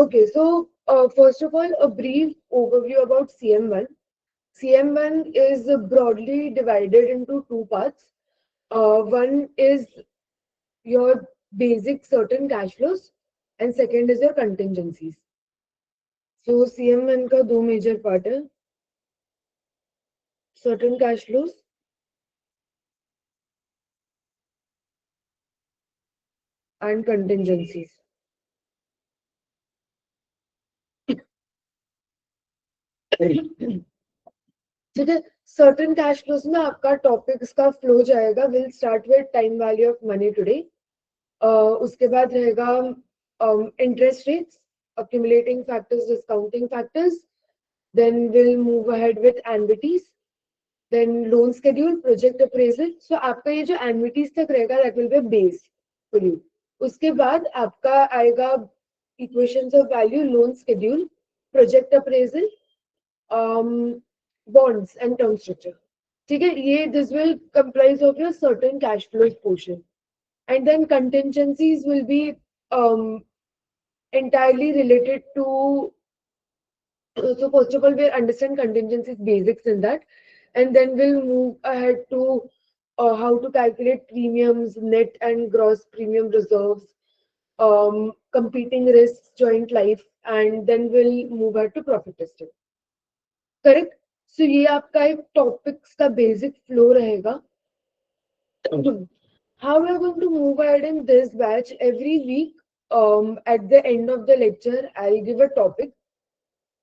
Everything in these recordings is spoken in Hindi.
Okay, so first of all, a brief overview about CM1. CM1 is broadly divided into two parts. One is your basic certain cash flows, and second is your contingencies. So CM1 का दो major part है, certain cash flows and contingencies. ठीक है, सर्टेन कैश फ्लोज में आपका टॉपिक्स का फ्लो जाएगा. Will start with time value of money today. उसके बाद रहेगा interest rates, accumulating factors, discounting factors. Then we'll move ahead with annuities. Then loan schedule, project appraisal. So आपका ये जो annuities तक रहेगा, that will be a base for you. उसके बाद आपका आएगा equations of value, loan schedule, project appraisal, bonds and term structure. ठीक है, ये this will comprise of your certain cash flows portion. And then contingencies will be entirely related to, so first of all we'll understand contingencies basics in that, and then we'll move ahead to how to calculate premiums, net and gross premium reserves, competing risks, joint life, and then we'll move ahead to profit testing. Correct? So ये आपका एक टॉपिक्स का बेसिक फ्लो रहेगा. How we are going to move ahead in this batch? Every week, at the end of the lecture, I'll give a topic,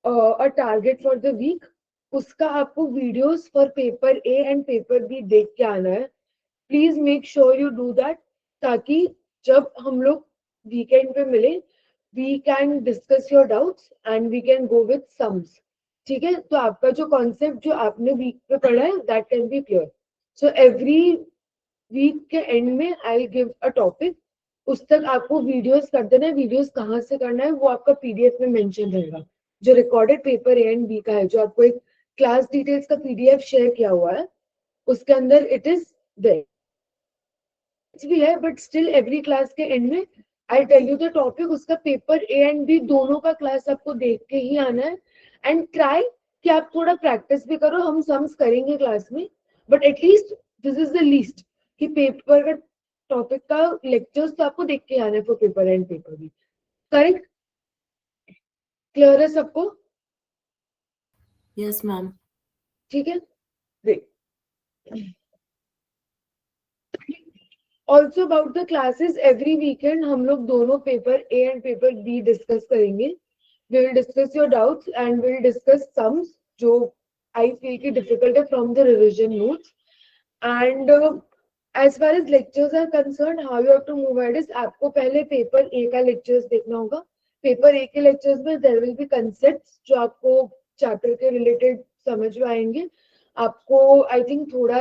a target for the week. उसका आपको videos for paper A and paper B देख के आना है. Please make sure you do that, ताकि जब हम लोग weekend पे मिले, we can discuss your doubts and we can go with sums. ठीक है, तो आपका जो concept जो आपने week पे पढ़ा है, that can be clear. So every week के एंड में आई गिव अ टॉपिक. उस तक आपको वीडियोस कर देना है. वीडियोस कहाँ से करना है वो आपका पीडीएफ में मेंशन रहेगा, जो recorded paper A and B का है, जो आपको एक क्लास डिटेल्स का पीडीएफ शेयर किया हुआ है, उसके अंदर इट इज देयर भी है. बट स्टिल एवरी क्लास के एंड में I tell you the topic. उसका पेपर ए एंड बी दोनों का क्लास आपको देख के ही आना है. एंड ट्राई कि आप थोड़ा प्रैक्टिस भी करो. हम सम्स करेंगे क्लास में, but at least this is the least कि पेपर का टॉपिक का लेक्चर्स तो आपको देख के आना है फॉर पेपर एंड पेपर भी. करेक्ट? क्लियर है सबको? Yes ma'am. ठीक है, great. Also about the classes, every weekend हम लोग दोनों paper A and paper B discuss करेंगे. We will discuss your doubts and will discuss sums जो आई फील की डिफिकल्ट है from the revision notes. And as far as lectures are concerned, how you have to move ahead is आपको पहले पेपर ए का लेक्चर्स देखना होगा. पेपर ए के लेक्चर्स में there will be concepts जो आपको चैप्टर के रिलेटेड समझ में आएंगे. आपको आई थिंक थोड़ा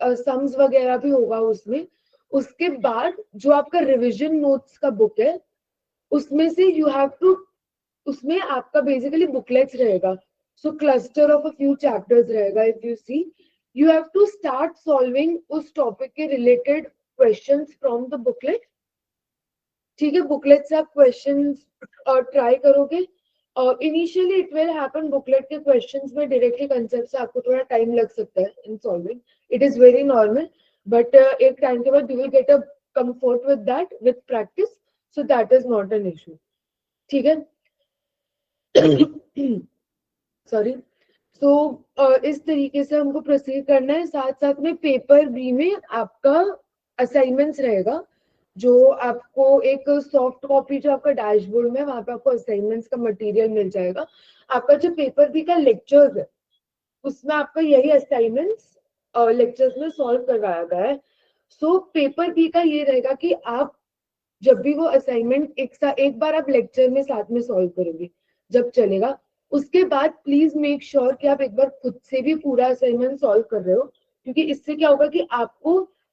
सम्स वगैरह भी होगा उसमें. उसके बाद जो आपका रिविजन नोट्स का बुक है, उसमें से यू हैव टू, उसमें आपका बेसिकली बुकलेट्स रहेगा. So cluster of a few chapters रहेगा. If you see, you have to start solving उस टॉपिक के related questions from the booklet. ठीक है, बुकलेट से आप क्वेश्चंस ट्राई करोगे. Initially it will happen, booklet के क्वेश्चंस में डायरेक्टली कंसेप्ट से आपको थोड़ा टाइम लग सकता है in solving. It is very normal, but एक टाइम के बाद you will get a comfort with that with practice. So that is not an issue. ठीक है, सॉरी. तो इस तरीके से हमको प्रोसीड करना है. साथ साथ में पेपर बी में आपका असाइनमेंट्स रहेगा, जो आपको एक सॉफ्ट कॉपी जो आपका डैशबोर्ड में, वहां पे आपको असाइनमेंट्स का मटेरियल मिल जाएगा. आपका जो पेपर बी का लेक्चर्स है, उसमें आपका यही असाइनमेंट्स लेक्चर्स में सॉल्व करवाया गया है. सो पेपर बी का ये रहेगा कि आप जब भी वो असाइनमेंट एक बार आप लेक्चर में साथ में सॉल्व करोगे जब चलेगा. उसके बाद प्लीज मेक श्योर कि आप एक बार खुद से भी पूरा असाइनमेंट सॉल्व कर रहे हो, क्योंकि इससे क्या होगा कि आपको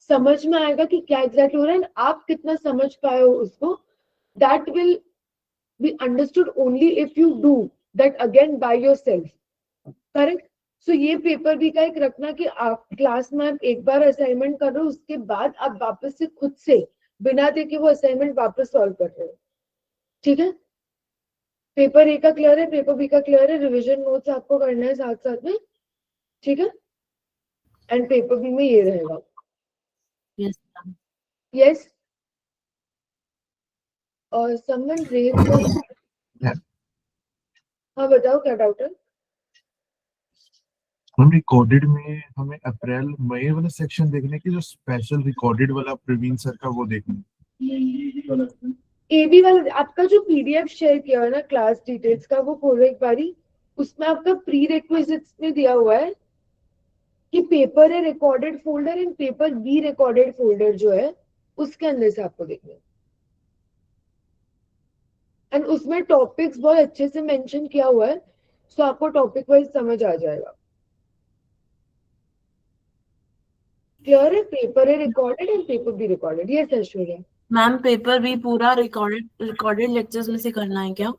समझ में आएगा कि क्या एग्जैक्टली हो रहा है. आप कितना समझ पाए हो उसको, that will be understood only if you do that again by yourself. Correct? So ये पेपर भी का एक रखना कि आप क्लास में आप एक बार असाइनमेंट कर रहे हो, उसके बाद आप वापस से खुद से बिना देखे वो असाइनमेंट वापस सॉल्व कर रहे हो. ठीक है? पेपर ए का क्लियर है, पेपर बी का क्लियर है, रिवीजन नोट्स आपको करना है साथ साथ में, ठीक है। एंड पेपर बी में ये रहेगा। Yes yes. और समवन रेज द, हाँ बताओ क्या डाउट है। हम रिकॉर्डेड में हमें अप्रैल मई वाला सेक्शन देखने की, जो स्पेशल रिकॉर्डेड वाला प्रवीण सर का वो देखना है। एबी वाला आपका जो पीडीएफ शेयर किया है ना क्लास डिटेल्स का, वो खोलो एक बारी। उसमें आपका प्री रिक्विजिट्स में दिया हुआ है कि पेपर है recorded folder and paper be recorded folder जो है उसके अंदर से आपको देखना है। एंड उसमें टॉपिक्स बहुत अच्छे से मेंशन किया हुआ है, सो आपको टॉपिक वाइज समझ आ जाएगा। क्लियर है, पेपर है recorded and paper be recorded. Yes Aishwarya. Ma'am, paper भी पूरा रिकॉर्डेड लेक्चर्स में से करना है क्या?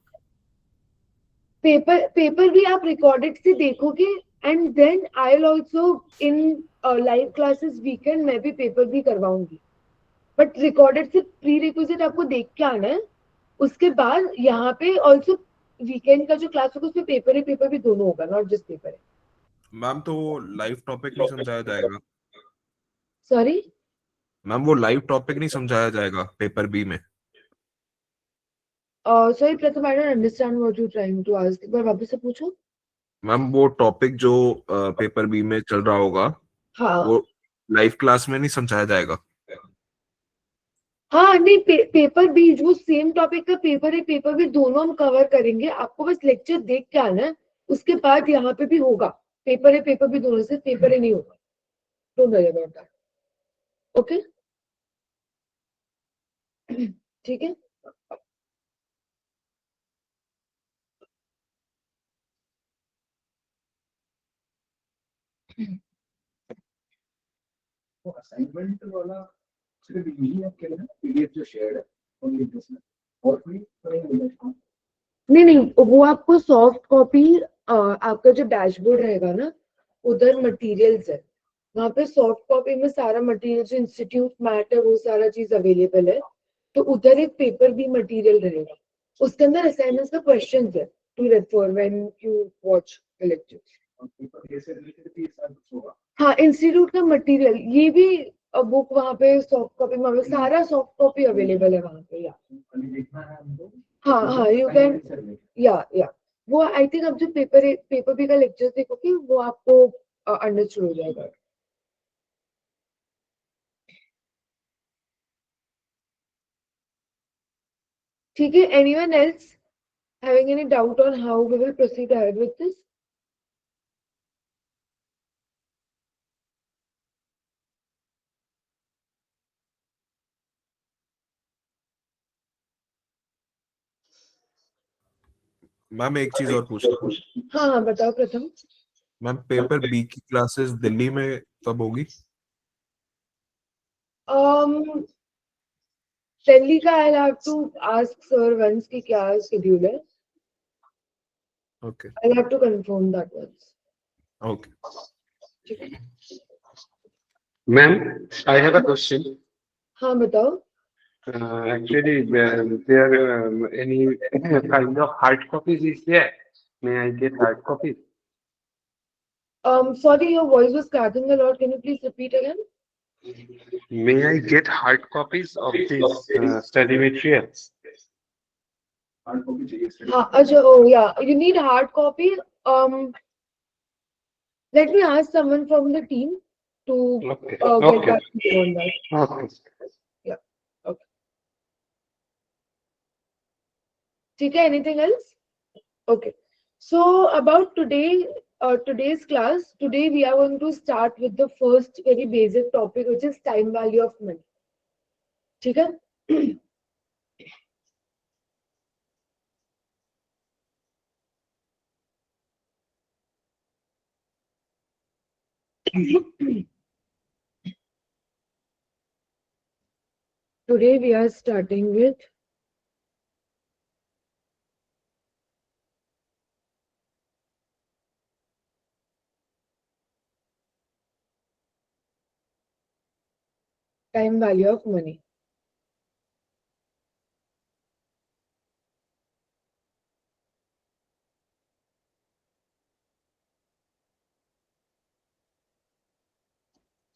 पेपर भी आप रिकॉर्डेड से देखोगे and then I will also in live classes weekend मैं भी पेपर भी करवाऊंगी, बट रिकॉर्डेड से प्री रिक्विजिट आपको देख के आना है। उसके बाद यहाँ पे ऑल्सो वीकेंड का जो क्लास होगा उसमें पेपर है पेपर भी दोनों होगा, नॉट जस्ट पेपर है। मैम तो वो लाइव टॉपिक नहीं समझाया जाएगा? सॉरी मैम वो लाइव टॉपिक नहीं समझाया जाएगा पेपर बी में? Sorry Pratham, I don't understand what you trying to ask, एक बार वापस से पूछो। मैम वो टॉपिक जो पेपर बी में चल रहा होगा हाँ वो लाइव क्लास में नहीं समझाया जाएगा? हाँ नहीं, पेपर भी जो सेम टॉपिक का पेपर है पेपर भी दोनों हम कवर करेंगे, आपको बस लेक्चर देख के आना है। उसके बाद यहाँ पे भी होगा पेपर है पेपर भी दोनों से, पेपर है नहीं होगा। Don't worry about that. Okay ठीक है। तो असाइनमेंट वाला सिर्फ यही है कि पीडीएफ जो शेयर है ओनली दिस में, और कोई नहीं नहीं, वो आपको सॉफ्ट कॉपी, आपका जो डैशबोर्ड रहेगा ना उधर मटेरियल्स है, वहां पे सॉफ्ट कॉपी में सारा मटेरियल जो इंस्टीट्यूट मैट है वो सारा चीज अवेलेबल है। तो उधर एक पेपर भी मटेरियल रहेगा, उसके अंदर असाइनमेंट्स का क्वेश्चन है to refer when you watch the lectures. हाँ इंस्टीट्यूट का मटेरियल ये भी बुक वहाँ पे सॉफ्ट कॉपी में सारा सॉफ्ट कॉपी अवेलेबल है वहाँ पे। या हाँ हाँ यू कैन, या वो आई थिंक अब जो पेपर बी का लेक्चर देखोगे वो आपको अंडरस्टूड हो जाएगा। ठीक है, anyone else having any doubt on how we will proceed ahead with this? Ma'am एक चीज और पूछना था। हाँ हाँ बताओ प्रथम। मैम पेपर बी की क्लासेस दिल्ली में कब होगी? दिल्ली का I have to ask sir once की क्या शेड्यूल है। Okay I have to confirm that once. Okay. ठीक है। Ma'am, I have a question. हाँ बताओ। Actually, there any kind of hard copies is there? May I get hard copies? Sorry, your voice was cracking a lot. Can you please repeat again? May I get hard copies of these study materials? हाँ अच्छा, oh yeah, you need hard copy. Let me ask someone from the team to Okay. get Okay. back to you on that. Okay. Yeah. Okay. ठीक है, anything else? Okay. So about today, today's class, today we are going to start with the first very basic topic, which is time value of money. ठीक है? Today we are starting with time value of money.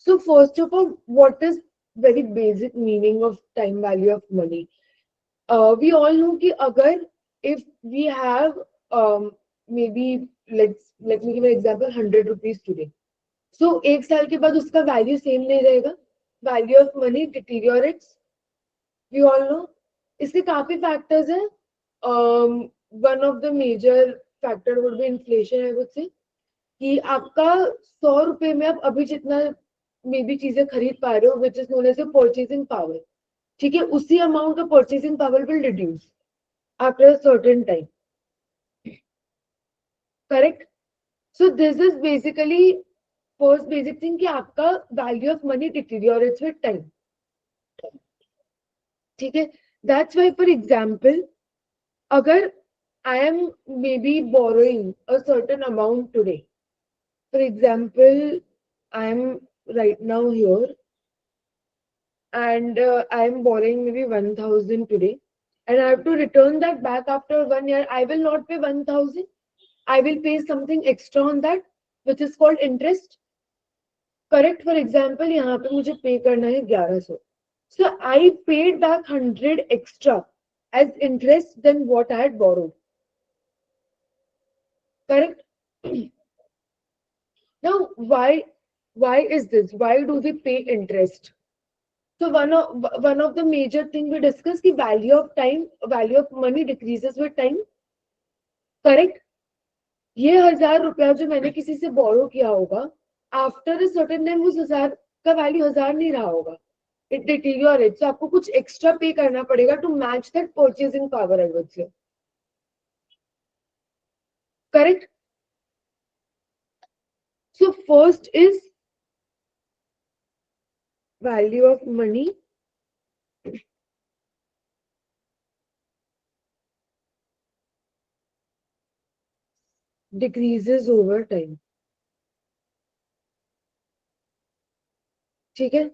So first of all, what is very basic meaning of time value of money? We all know कि अगर if we have maybe let me give an example 100 rupees today. So एक साल के बाद उसका value same नहीं रहेगा. Value of money deteriorates. We all know. इसके काफी factors हैं. One of the major factor would be inflation, I would say. कि आपका 100 रुपए में आप अभी जितना मे बी चीजें खरीद पा रहे हो which is known as purchasing power, ठीक है, उसी अमाउंट का purchasing power will reduce after a certain time. Correct. So this is basically first basic thing कि आपका value of money deteriorates with time. ठीक है. दैट्स व्हाई फॉर एग्जांपल अगर I am maybe borrowing a certain amount today. For example, I am right now here and I am borrowing maybe 1,000 today and I have to return that back after 1 year. I will not pay 1,000. I will pay something extra on that which is called interest. Correct. For example, यहाँ पे मुझे pay करना है 1100. So I paid back 100 extra as interest than what I had borrowed. Correct. Now, why is this? Why do we pay interest? So one of the major thing we discussed कि value of time, value of money decreases with time. Correct? ये 1,000 रुपया जो मैंने किसी से borrow किया होगा, after a certain time उस 1,000 का value 1,000 नहीं रहा होगा. It deteriorates. So आपको कुछ extra pay करना पड़ेगा to match that purchasing power, I would say. Correct? So first is value of money decreases over time. ठीक है.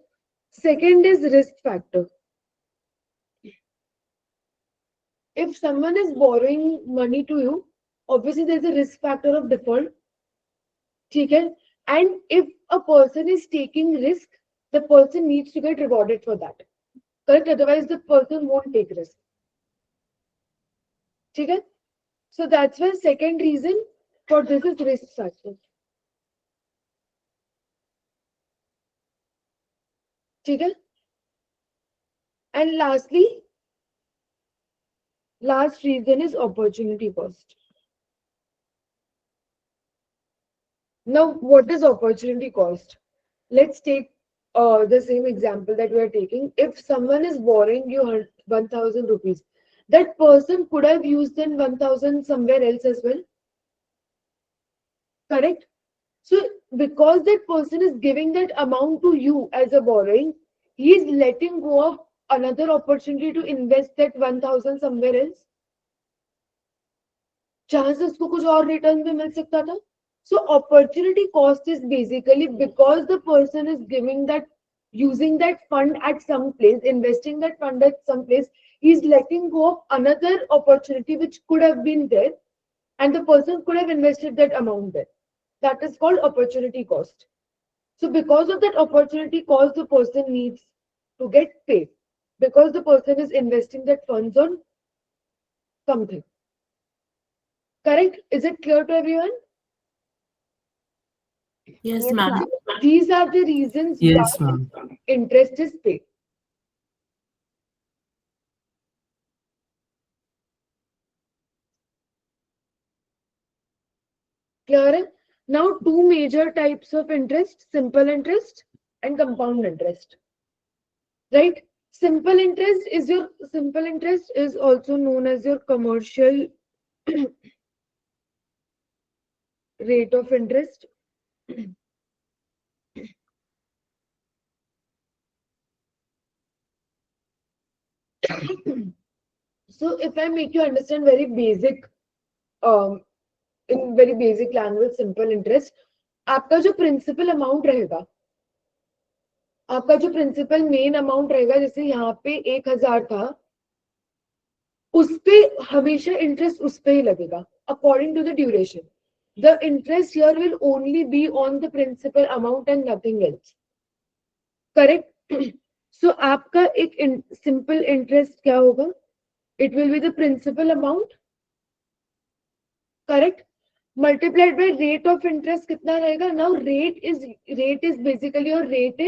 Second is risk factor. If someone is borrowing money to you, obviously there is a risk factor of default. ठीक है. And if a person is taking risk, the person needs to get rewarded for that. Correct? Otherwise, the person won't take risk. ठीक है. So that's why second reason for this is risk factor. ठीक है. And lastly, last reason is opportunity cost. Now, what is opportunity cost? Let's take the same example that we are taking. If someone is borrowing you 1,000 rupees, that person could have used then 1,000 somewhere else as well. Correct? So, because that person is giving that amount to you as a borrowing, he is letting go of another opportunity to invest that 1,000 somewhere else. जहां से उसको कुछ और रिटर्न भी मिल सकता था. So opportunity cost is basically because the person is giving that, using that fund at some place, investing that fund at some place, he is letting go of another opportunity which could have been there and the person could have invested that amount there. That is called opportunity cost. So because of that opportunity cost, the person needs to get paid because the person is investing that funds on something. Correct? Is it clear to everyone? Yes, ma'am. These are the reasons Yes, why ma'am. interest is paid. Clear? Now, two major types of interest, simple interest and compound interest. Right? Simple interest is also known as your commercial rate of interest. So if I make you understand very basic, in very basic language, simple interest, आपका जो principal amount रहेगा, आपका जो प्रिंसिपल मेन अमाउंट रहेगा, जैसे यहाँ पे 1,000 था, उस पे हमेशा इंटरेस्ट उस पे ही लगेगा according to the duration. The interest here will only be on the principal amount and nothing else. Correct. So आपका एक सिंपल इंटरेस्ट क्या होगा? It will be the principal amount, correct, multiplied by rate of interest कितना रहेगा? Now rate is basically your rate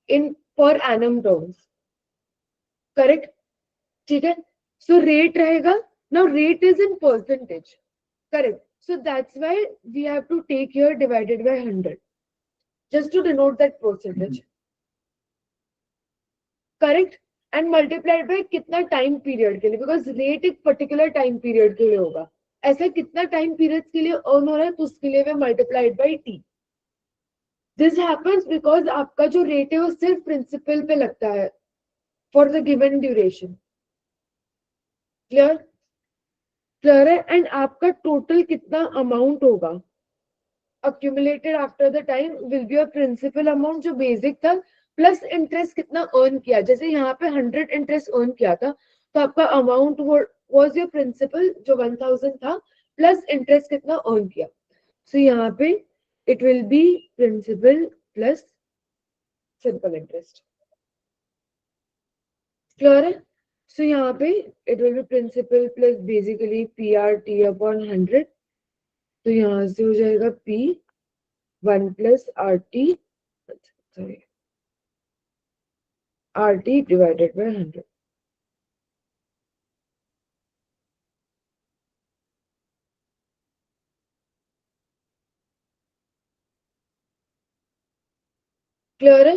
in per annum terms, correct. ठीक है. सो रेट रहेगा. Now rate is in percentage, correct. So that's why we have to take here divided by 100 just to denote that percentage, correct. And multiplied by कितना टाइम पीरियड के लिए, बिकॉज रेट एक पर्टिकुलर टाइम पीरियड के लिए होगा. ऐसा कितना टाइम पीरियड के लिए अर्न हो रहा है तो उसके लिए V multiplied by T. This happens because आपका जो रेट है वो सिर्फ प्रिंसिपल पे लगता है for the given duration. Clear? Clear है. एंड आपका टोटल कितना अमाउंट होगा accumulated after the time will be a principal amount जो बेसिक था प्लस इंटरेस्ट कितना अर्न किया. जैसे यहाँ पे 100 इंटरेस्ट अर्न किया था तो आपका अमाउंट वाज योर प्रिंसिपल जो 1000 था प्लस इंटरेस्ट कितना अर्न किया. सो यहाँ पे it will be principal plus simple interest. Clear है? सो यहाँ पे it will be principal plus basically PRT upon 100. तो यहाँ से हो जाएगा P1 plus RT, sorry RT divided by 100. Clear है?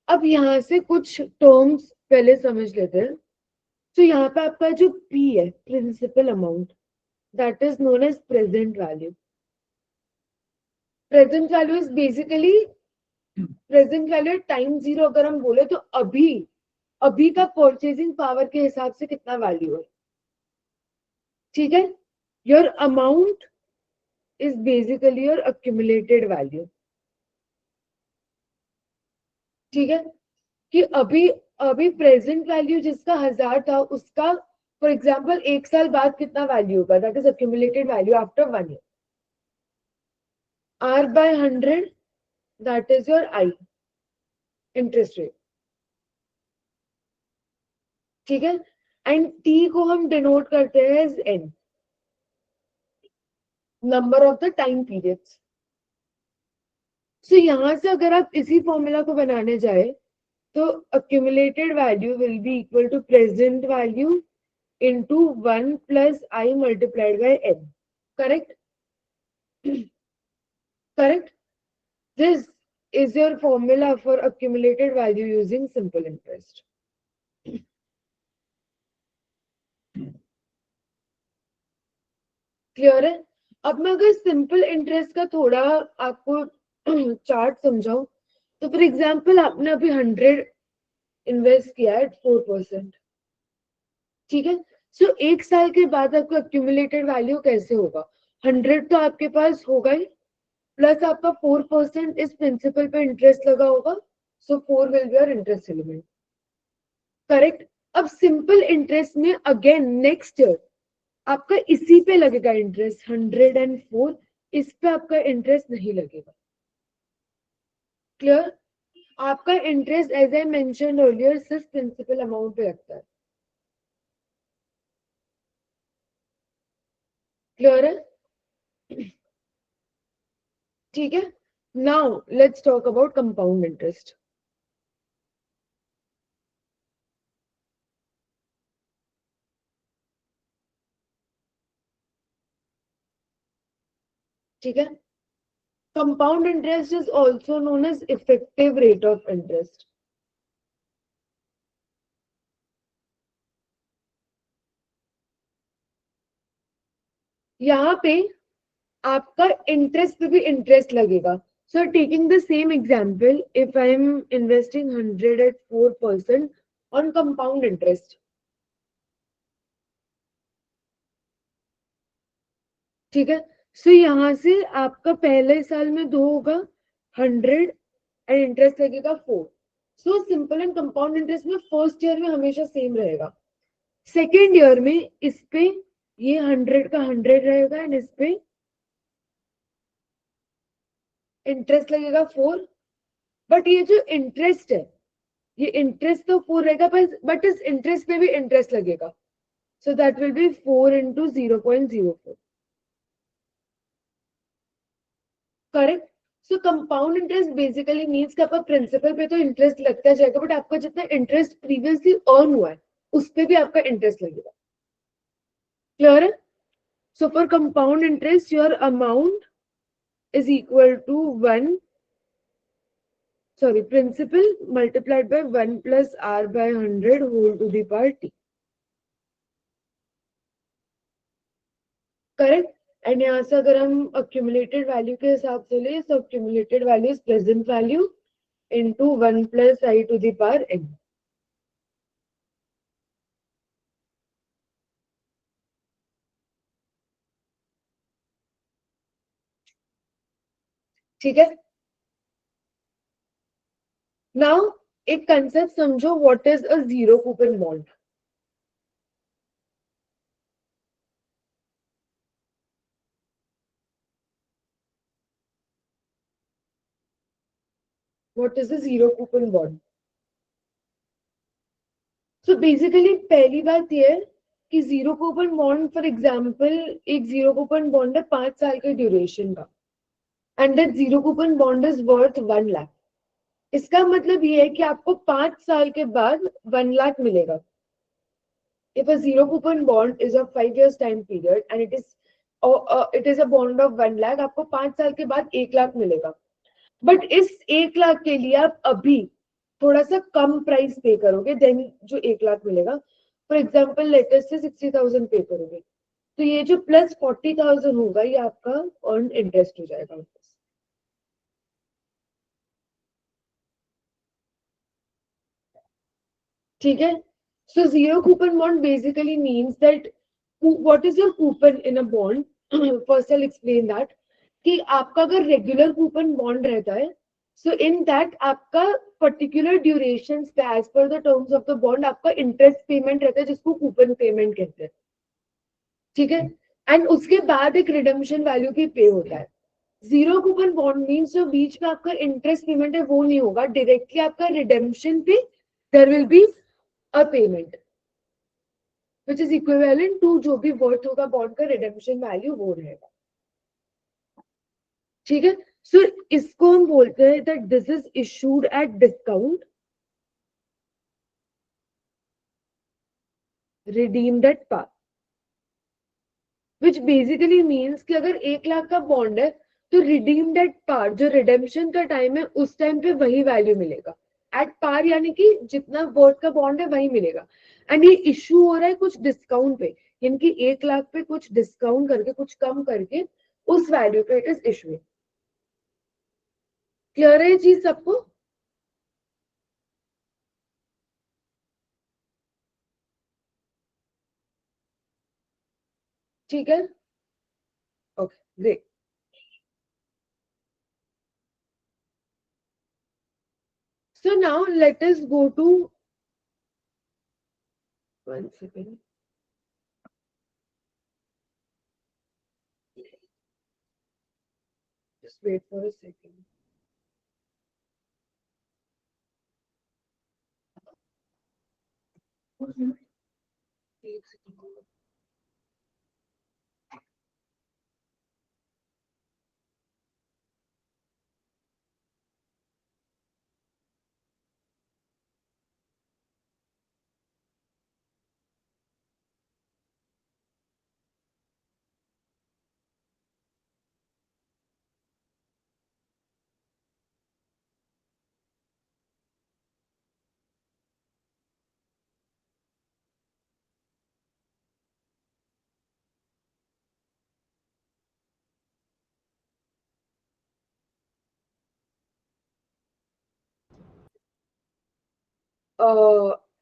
अब यहाँ से कुछ टर्म्स पहले समझ लेते हैं. तो यहाँ पे आपका जो P है principal amount that is known as present value. Present value is basically present value time zero. अगर हम बोले तो अभी का परचेजिंग पावर के हिसाब से कितना वैल्यू है. ठीक है. Your amount is basically your accumulated value. ठीक है. कि अभी प्रेजेंट वैल्यू जिसका 1000 था उसका फॉर एग्जांपल एक साल बाद कितना वैल्यू होगा, that is accumulated value after 1 year. R by 100 that is your I, interest rate. ठीक है. एंड T को हम डिनोट करते हैं as N, number of the time periods. So यहां से अगर आप इसी फॉर्मूला को बनाने जाए तो accumulated value will be equal to present value into 1 plus I multiplied by N. Correct? Correct? This is your formula for accumulated value using simple interest. Clear है? अब मैं अगर सिंपल इंटरेस्ट का थोड़ा आपको चार्ट समझाऊं तो फॉर एग्जांपल आपने अभी 100 इन्वेस्ट किया है 4%. ठीक है. सो एक साल के बाद आपका अक्यूमुलेटेड वैल्यू कैसे होगा? 100 तो आपके पास होगा ही प्लस आपका 4% इस प्रिंसिपल पे इंटरेस्ट लगा होगा. सो 4 will be your interest element. Correct. अब सिंपल इंटरेस्ट में अगेन नेक्स्ट ईयर आपका इसी पे लगेगा इंटरेस्ट 104. इस पे आपका इंटरेस्ट नहीं लगेगा. क्लियर? आपका interest as I mention earlier सिर्फ प्रिंसिपल अमाउंट पे लगता है. क्लियर है? ठीक है. Now let's talk about compound interest. ठीक है. Compound interest is also known as effective rate of interest. यहाँ पे आपका इंटरेस्ट पे भी इंटरेस्ट लगेगा. So taking the same example, if I am investing 100 at 4% on compound interest. ठीक है. सो यहाँ से आपका पहले साल में 2 होगा 100 एंड इंटरेस्ट लगेगा 4. So simple and compound interest में फर्स्ट ईयर में हमेशा सेम रहेगा. सेकेंड ईयर में इस पे ये 100 का 100 रहेगा एंड इस पे इंटरेस्ट लगेगा 4 बट ये जो इंटरेस्ट है, ये इंटरेस्ट तो 4 रहेगा, बट इस इंटरेस्ट पे भी इंटरेस्ट लगेगा. So that will be 4 into 0.04. Correct? So compound interest basically means कि आपका प्रिंसिपल पे तो इंटरेस्ट लगता जाएगा, बट आपका जितना इंटरेस्ट प्रीवियसली अर्न हुआ है उस पे भी आपका इंटरेस्ट लगेगा. क्लियर है? So for compound interest, your amount is equal to 1, sorry, principal multiplied by 1 plus r by 100 whole to the power t. Correct. And यहाँ से अगर हम अक्यूमुलेटेड वैल्यू के हिसाब से ले, तो accumulated value is present value into 1 plus I to the power n. ठीक है. नाउ एक कंसेप्ट समझो, what is a zero coupon bond. What is a zero coupon bond? So basically पहली बात ये है कि zero coupon bond, for example एक जीरो कूपन बॉन्ड है 5 साल के ड्यूरेशन का, and that zero coupon bond is worth 1 lakh. इसका मतलब ये है कि आपको 5 साल के बाद 1 लाख मिलेगा. If a zero coupon bond is of 5 years time period and it is a bond of 1 lakh, आपको 5 साल के बाद 1 लाख मिलेगा. बट इस 1 लाख के लिए आप अभी थोड़ा सा कम प्राइस पे करोगे देन जो 1 लाख मिलेगा. फॉर एग्जाम्पल लेटेस्ट से 60,000 पे करोगे, तो ये जो प्लस 40,000 होगा ये आपका अर्न इंटरेस्ट हो जाएगा. ठीक है. So zero coupon bond basically means that what is your coupon in a bond? First I'll explain that. कि आपका अगर रेगुलर कूपन बॉन्ड रहता है, सो इन दैट आपका पर्टिकुलर ड्यूरेशन पे as per the terms of the bond आपका इंटरेस्ट पेमेंट रहता है जिसको कूपन पेमेंट कहते हैं. ठीक है. एंड उसके बाद एक रिडेम्पशन वैल्यू की पे होता है. जीरो कूपन बॉन्ड मीन्स जो बीच में आपका इंटरेस्ट पेमेंट है वो नहीं होगा, डायरेक्टली आपका रिडेम्पशन पे there will be a payment which is equivalent to जो भी वर्थ होगा बॉन्ड का रिडेम्पशन वैल्यू वो रहेगा. ठीक है. सो इसको हम बोलते हैं that this is issued at discount, redeemed at par, which basically means कि अगर 1 लाख का बॉन्ड है तो रिडीम्ड एट पार जो रिडेम्पशन का टाइम है उस टाइम पे वही वैल्यू मिलेगा. एट पार यानी कि जितना वर्थ का बॉन्ड है वही मिलेगा. एंड ये इशू हो रहा है कुछ डिस्काउंट पे, यानी कि 1 लाख पे कुछ डिस्काउंट करके कुछ कम करके उस वैल्यू पे इट इज इशू. क्लियर है ये चीज सबको? ठीक है. Okay great. So now let us go to 1 second. Just wait for a second.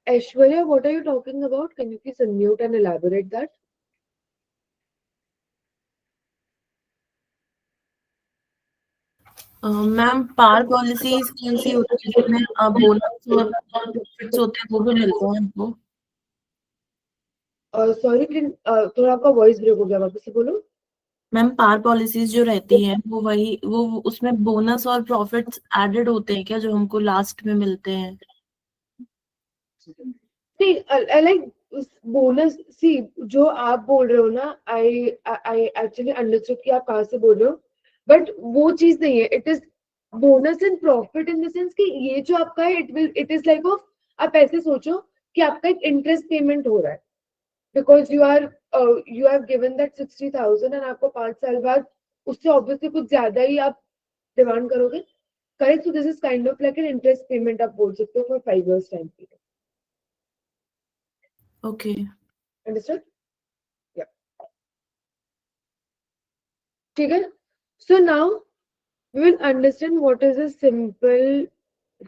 Aishwarya, what are you talking about? Can you please unmute and elaborate that? Ma'am par policies कौन सी होती है जिसमें बोनस और प्रॉफिट्स होते हैं वो भी मिलते हैं हमको? सॉरी थोड़ा आपका वॉइस ब्रेक हो गया, वापस से बोलो. मैम पार पॉलिसीज जो रहती हैं वो वही वो उसमें बोनस और प्रॉफिट्स एडेड होते हैं क्या, जो हमको लास्ट में मिलते हैं? See, I like bonus. See जो आप बोल रहे हो ना, आई एक्चुअली अंडरस्टूड कि आप कहाँ से बोल रहे हो, बट वो चीज नहीं है. It is bonus and profit in the sense कि ये जो आपका है, इट इज लाइक ऑफ, आप ऐसे सोचो कि आपका एक इंटरेस्ट पेमेंट हो रहा है, because you have given that 60,000 and आपको 5 साल बाद उससे ऑब्वियसली कुछ ज्यादा ही आप डिमांड करोगे. Correct. So this is kind of like an interest payment, आप बोल सकते हो, for 5 years time period. Okay. Understood? Yeah. ठीक है. So now we will understand what is a simple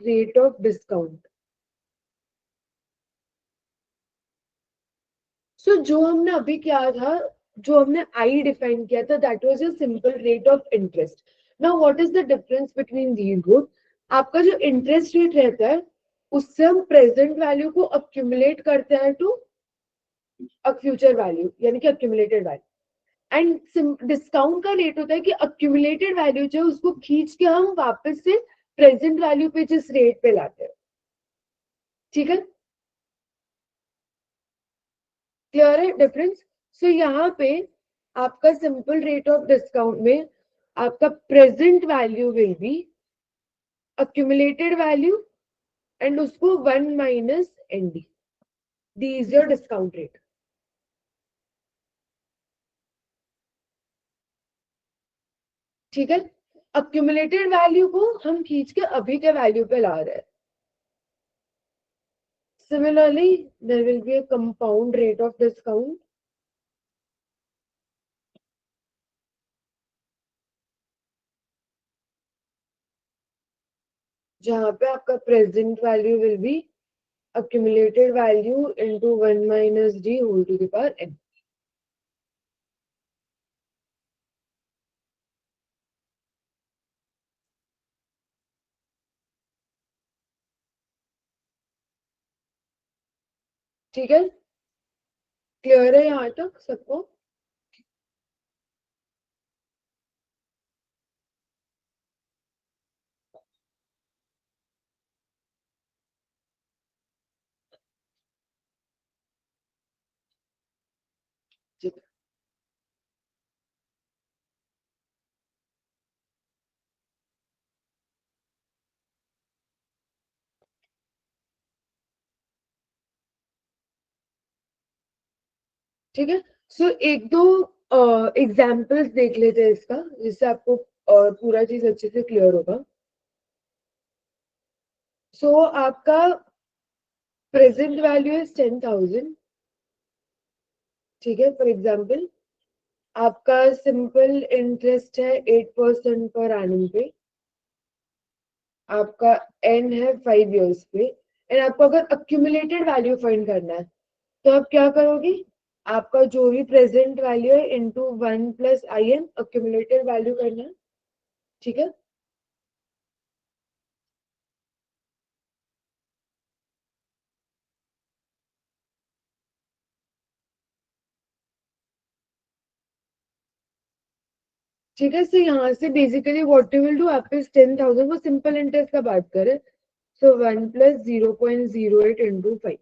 rate of discount. So जो हमने अभी किया था, जो हमने I define किया था, that was a simple rate of interest. Now what is the difference between these both? आपका जो interest rate रहता है, उससे हम present value को accumulate करते हैं to a future value, यानी कि accumulated value. एंड डिस्काउंट का रेट होता है कि अक्यूमुलेटेड वैल्यू जो है उसको खींच के हम वापस से प्रेजेंट वैल्यू पे जिस रेट पे लाते हैं. ठीक है. क्लियर है डिफरेंस? सो यहाँ पे आपका सिंपल रेट ऑफ डिस्काउंट में आपका present value will be accumulated value and उसको 1 minus n d. D is your discount rate. ठीक है. अक्यूमुलेटेड वैल्यू को हम खींच के अभी के वैल्यू पे ला रहे हैं. Similarly, there will be a compound rate of discount. जहाँ पे आपका present value will be accumulated value into 1 minus d whole to the power n. ठीक है. क्लियर है यहाँ तक सबको? ठीक है. ठीक है. सो एक दो एग्जाम्पल्स देख लेते हैं इसका, जिससे आपको पूरा चीज अच्छे से क्लियर होगा. सो आपका प्रेजेंट वैल्यू है 10,000. ठीक है. फॉर एग्जाम्पल आपका सिंपल इंटरेस्ट है 8% पर एनम पे. आपका एन है 5 years पे. एंड आपको अगर अक्यूमुलेटेड वैल्यू फाइंड करना है तो आप क्या करोगे? आपका जो भी प्रेजेंट वैल्यू है into 1 plus I N accumulated value करना है. ठीक है. ठीक है. सो यहाँ से basically what you will do, आप इस 10,000 वो सिंपल इंटरेस्ट का बात करें, सो 1 प्लस 0.08 इंटू 5,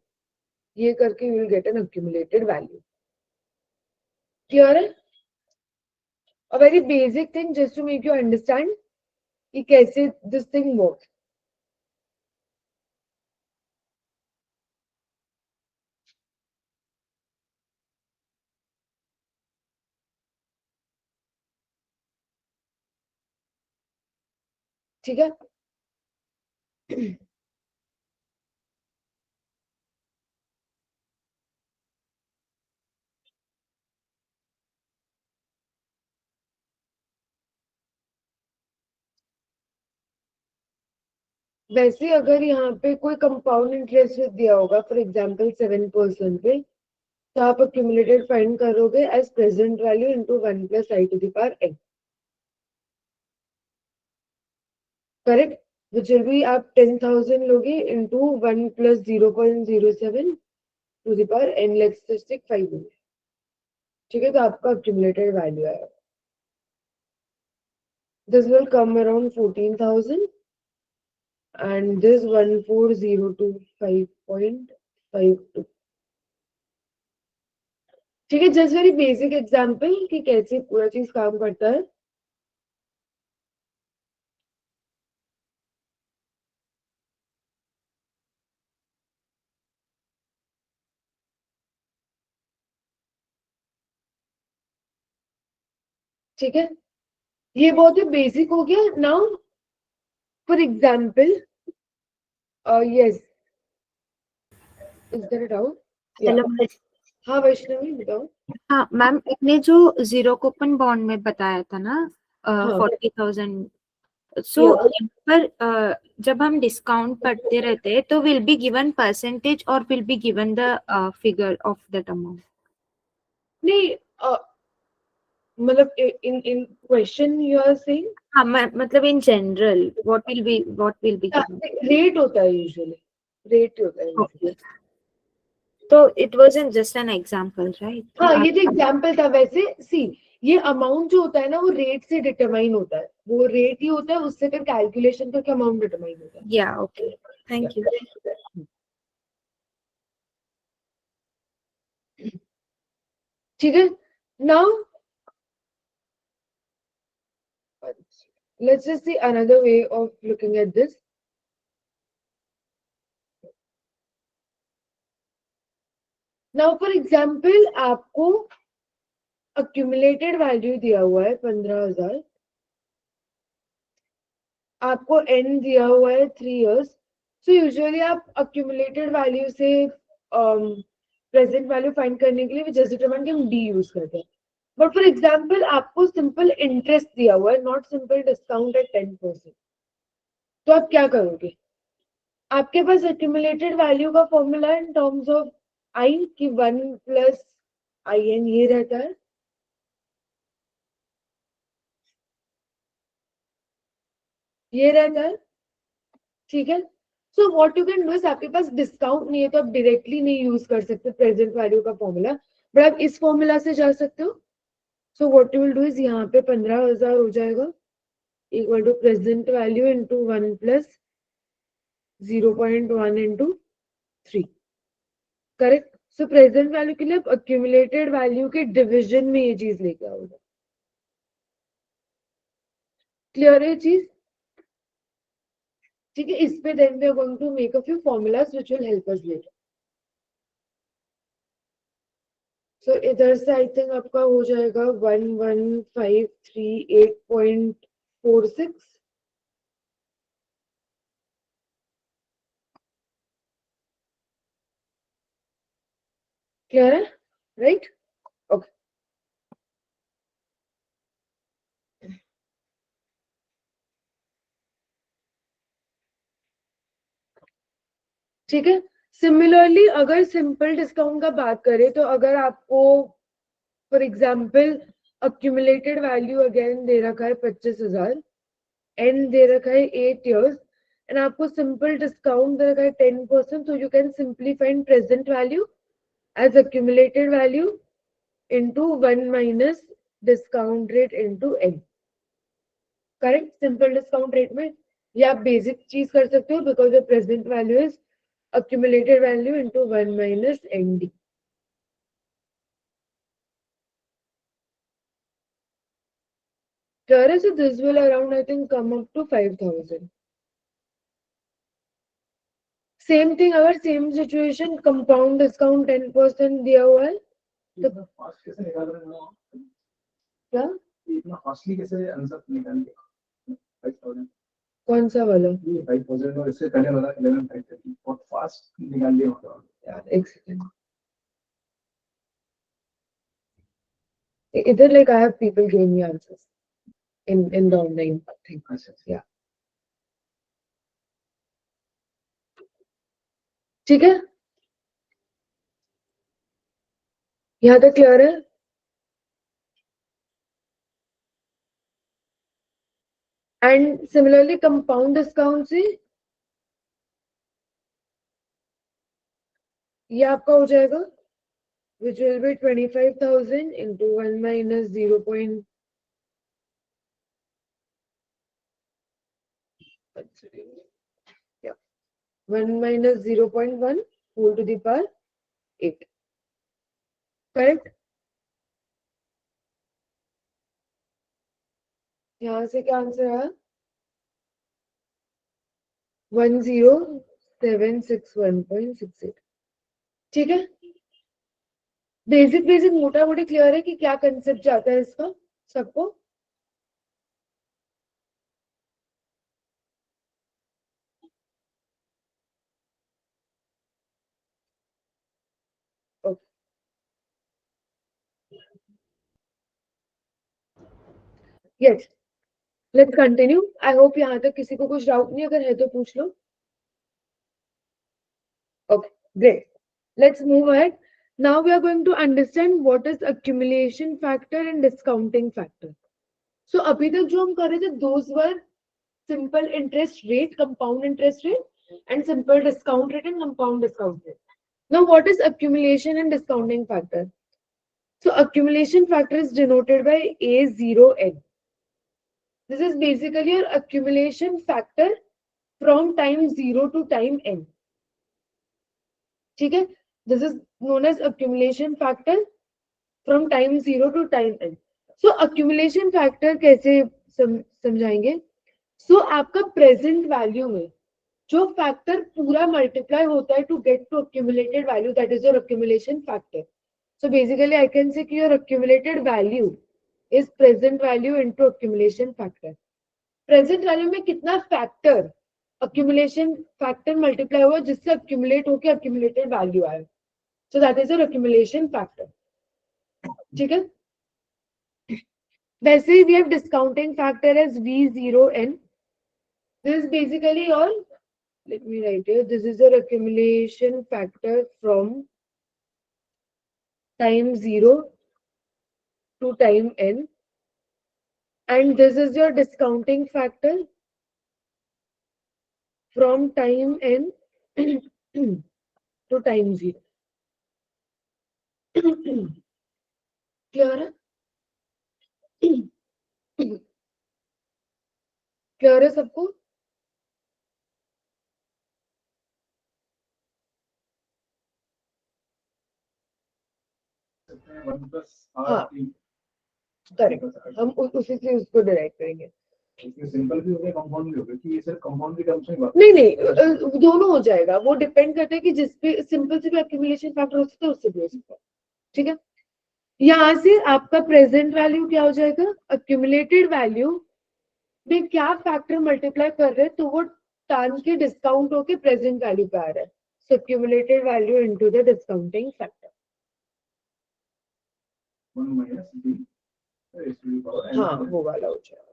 ये करके you will get an accumulated value. Clear है? A very basic thing just to make you understand कि कैसे दिस थिंग वर्क्स. ठीक है. वैसे अगर यहाँ पे कोई कंपाउंड इंटरेस्ट दिया होगा, फॉर एग्जांपल 7% पे, तो आप अक्यूमुलेटेड फाइंड करोगे as present value into 1 plus I to the power n. Correct. Which will be, आप 10,000 लोगे into 1 plus 0.07 to the power n, let's just take 5. ठीक है. तो आपका अक्यूमुलेटेड वैल्यू आएगा. This will come around 14,000 and this 14,025.52. ठीक है, जस्ट वेरी बेसिक एग्जांपल कि कैसे पूरा चीज काम करता है. ठीक है, ये बहुत ही बेसिक हो गया. Now for example, yes, is there a doubt? Hello हाँ वैष्णवी बताओ. हाँ मैम, आपने जो जीरो कूपन बॉन्ड में बताया था ना, हाँ. 40,000, सो Yeah. पर जब हम डिस्काउंट पढ़ते रहते हैं तो विल बी गिवन परसेंटेज और will be given the figure of that amount. नहीं, मतलब इन क्वेश्चन यू आर सेइंग. हाँ मतलब in general what will be given. Rate होता है यूजुअली, रेट होता है usually. तो it wasn't just an example, right? हाँ, ये तो एग्जाम्पल था. वैसे सी, ये अमाउंट जो होता है ना वो रेट से डिटरमाइन होता है. वो रेट ही होता है, उससे फिर कैलकुलेशन करके अमाउंट डिटरमाइन होता है. या ओके, थैंक यू. ठीक है. Now let's just see another way of looking at this. Now for example, आपको accumulated value दिया हुआ है 15,000, आपको n दिया हुआ है 3 years. So usually आप accumulated value से present value find करने के लिए we just determine कि हम d यूज करते हैं. बट फॉर एग्जाम्पल आपको सिंपल इंटरेस्ट दिया हुआ है, नॉट सिंपल डिस्काउंट एट 10%. तो आप क्या करोगे? आपके पास एक्यूमुलेटेड वैल्यू का फॉर्मूला है इन टर्म्स ऑफ आई कि 1 प्लस आई एन ये रहता है. ये रहता है. ठीक है. So what you can do is, आपके पास डिस्काउंट नहीं है तो आप डायरेक्टली नहीं यूज कर सकते प्रेजेंट वैल्यू का फॉर्मूला, बट आप इस फॉर्मूला से जा सकते हो. So what you will do is, यहाँ पे 15,000 हो जाएगा equal to present value into 1 plus 0.1 into 3. Correct. So present value के लिए आप अक्यूमुलेटेड वैल्यू के डिवीजन में ये चीज लेके आओगे. क्लियर है चीज? ठीक है. इस पे then we are going to make a few formulas which will help us later. So इधर से आई थिंक आपका हो जाएगा 11,538.46. क्लियर है? राइट. ओके. ठीक है. सिमिलरली अगर सिंपल डिस्काउंट का बात करें तो अगर आपको for example accumulated value again दे रखा है 25,000, एन दे रखा है 8 years एंड आपको सिंपल डिस्काउंट दे रखा है 10%, तो you can simply find present value as accumulated value into 1 minus discount rate into n. करेक्ट. सिंपल डिस्काउंट रेट में ये आप बेसिक चीज कर सकते हो because the present value is accumulated value into 1 minus nd. Clear? So this will around I think come up to 5,000. Same thing, अगर सेम सिचुएशन कंपाउंड डिस्काउंट 10% दिया हुआ है तो फास्ट कैसे निकाल रहे हो? क्या इतना फास्टली कैसे आंसर निकाल के 5,000? कौन सा वाला? 5,000 और इससे पहले वाला 11,530 बहुत फास्ट निकाल लिया होगा यार एक सेकंड. इधर like I have people giving me answers in the online thing. Yeah. ठीक है. यहाँ तक क्लियर है? एंड सिमिलरली कंपाउंड डिस्काउंट से ये आपका हो जाएगा which will be 25,000 into 1 minus Yeah. 1 minus 0.1 whole to the power 8. Correct? यहाँ से क्या आंसर आया? 10,761.68. ठीक है, बेसिक मोटा मोटी क्लियर है कि क्या कंसेप्ट जाता है इसका सबको? Yes, let's continue. I hope यहाँ तक किसी को कुछ डाउट नहीं, अगर है तो पूछ लो. Okay, great. Let's move ahead. Now we are going to understand what is accumulation factor and discounting factor. So अभी तक जो हम कर रहे थे, those were simple interest rate, compound interest rate, and simple discount rate and compound discount rate. Now what is accumulation and discounting factor? So accumulation factor is denoted by A0N. This is basically your accumulation factor from time 0 to time n. ठीक है, this is known as accumulation factor from time 0 to time n. So accumulation factor कैसे समझाएंगे? So आपका present value में जो factor पूरा multiply होता है to get to accumulated value, that is your accumulation factor. So basically I can say कि your accumulated value is present value into accumulation factor. Present value में कितना factor accumulation factor multiply हुआ जिससे accumulate होके accumulated value आया. So that is your accumulation factor. ठीक है, वैसे ही we have discounting factor as V0N. This is basically your, let me write here, this is your accumulation factor from time 0 to time n, and this is your discounting factor from time n to time 0. Clear है? क्लियर है सबको? हाँ, करेक्ट, हम उसी से उसको डिराइव करेंगे. सिंपल भी हो गया, कंपाउंड भी हो गया, कि ये सर कंपाउंड के टर्म्स में बात नहीं, दोनों हो जाएगा. वो डिपेंड करता है कि जिस पे सिंपल से भी accumulation factor हो सकता है, उससे भी हो सकता है. ठीक है, यहाँ से आपका प्रेजेंट वैल्यू क्या हो जाएगा? accumulated वैल्यू में क्या फैक्टर मल्टीप्लाई कर रहे हैं तो वो टान के डिस्काउंट होके प्रेजेंट वैल्यू पे आ रहा है. सो accumulated value into the discounting factor. 1 minus b raised to the power n. हाँ, वो वाला हो जाएगा.